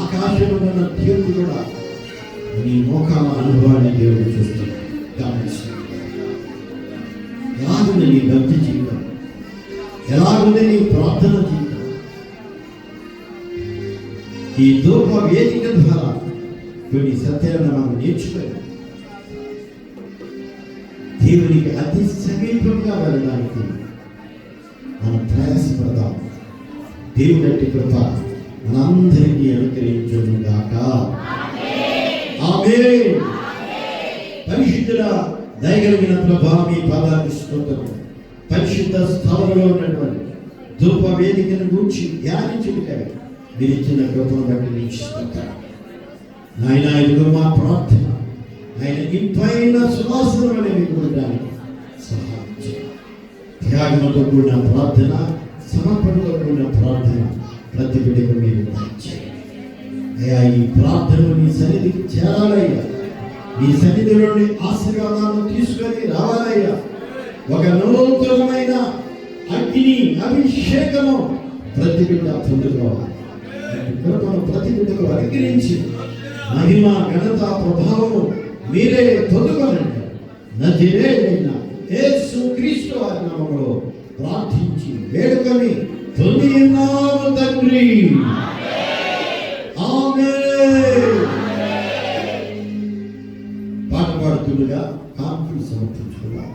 S1: ఆకాశంలో ఉన్న దేవుడు కూడా నీ మోకాల అనుభవాన్ని దేవుడు చూస్తున్నాడు, గమనిస్తున్నాడు. ఎలాగుంది నీ భక్తి జీవితం? ఎలాగుంది నీ ప్రార్థన జీవితం? ఈ ధూప వేదిక ద్వారా కొన్ని సత్యాలను మనం నేర్చుకోవాలి. దేవునికి అతి సమీపంగా వెళ్ళడానికి మనం ప్రయాసపడదాం. దేవుడి అట్టి కృప మనందరికీ అనుగ్రహించుగాక. ఆమేన్. పరిశుద్ధుల దయగలిగిన ప్రభా, మీ పాదాలకు స్తోత్రం. పరిశుద్ధ స్థలంలో ఉన్నటువంటి ధూప వేదికను గురించి ధ్యానించుకుంటే మీరు ఇచ్చిన కృపను బట్టి నీకు స్తోత్రం. నాయన, ఇదిగో మా ప్రార్థన ఆయన ఇంపైన సువాసన వలె మీకు ఉండడానికి సహాయం చేయండి. త్యాగంతో కూడిన ప్రార్థన, సమర్పణతో కూడిన ప్రార్థన ప్రతి బిడ్డకు మీరు చేయండి. అయ్యా, ఈ ప్రార్థనలు నీ సన్నిధికి చేరాలయ్యా. నీ సన్నిధిలోని ఆశీర్వాదాలను తీసుకొని రావాలయ్యా. ఒక నూతనమైన అగ్ని అభిషేకము ప్రతి బిడ్డ పొందుకోవాలి. కృపను ప్రతి బిడ్డకు అనుగ్రహించి మహిమ, ఘనత, ప్రభావము మీరే పొందుకోనండి. నజరేయుడైన యేసు క్రీస్తు వారి నామములో ప్రార్థించి వేడుకొని పొందినాము తండ్రి. ఆమేన్. పాట పాడుతుండగా కాన్ఫరెన్స్ సమర్పించుకున్నాం.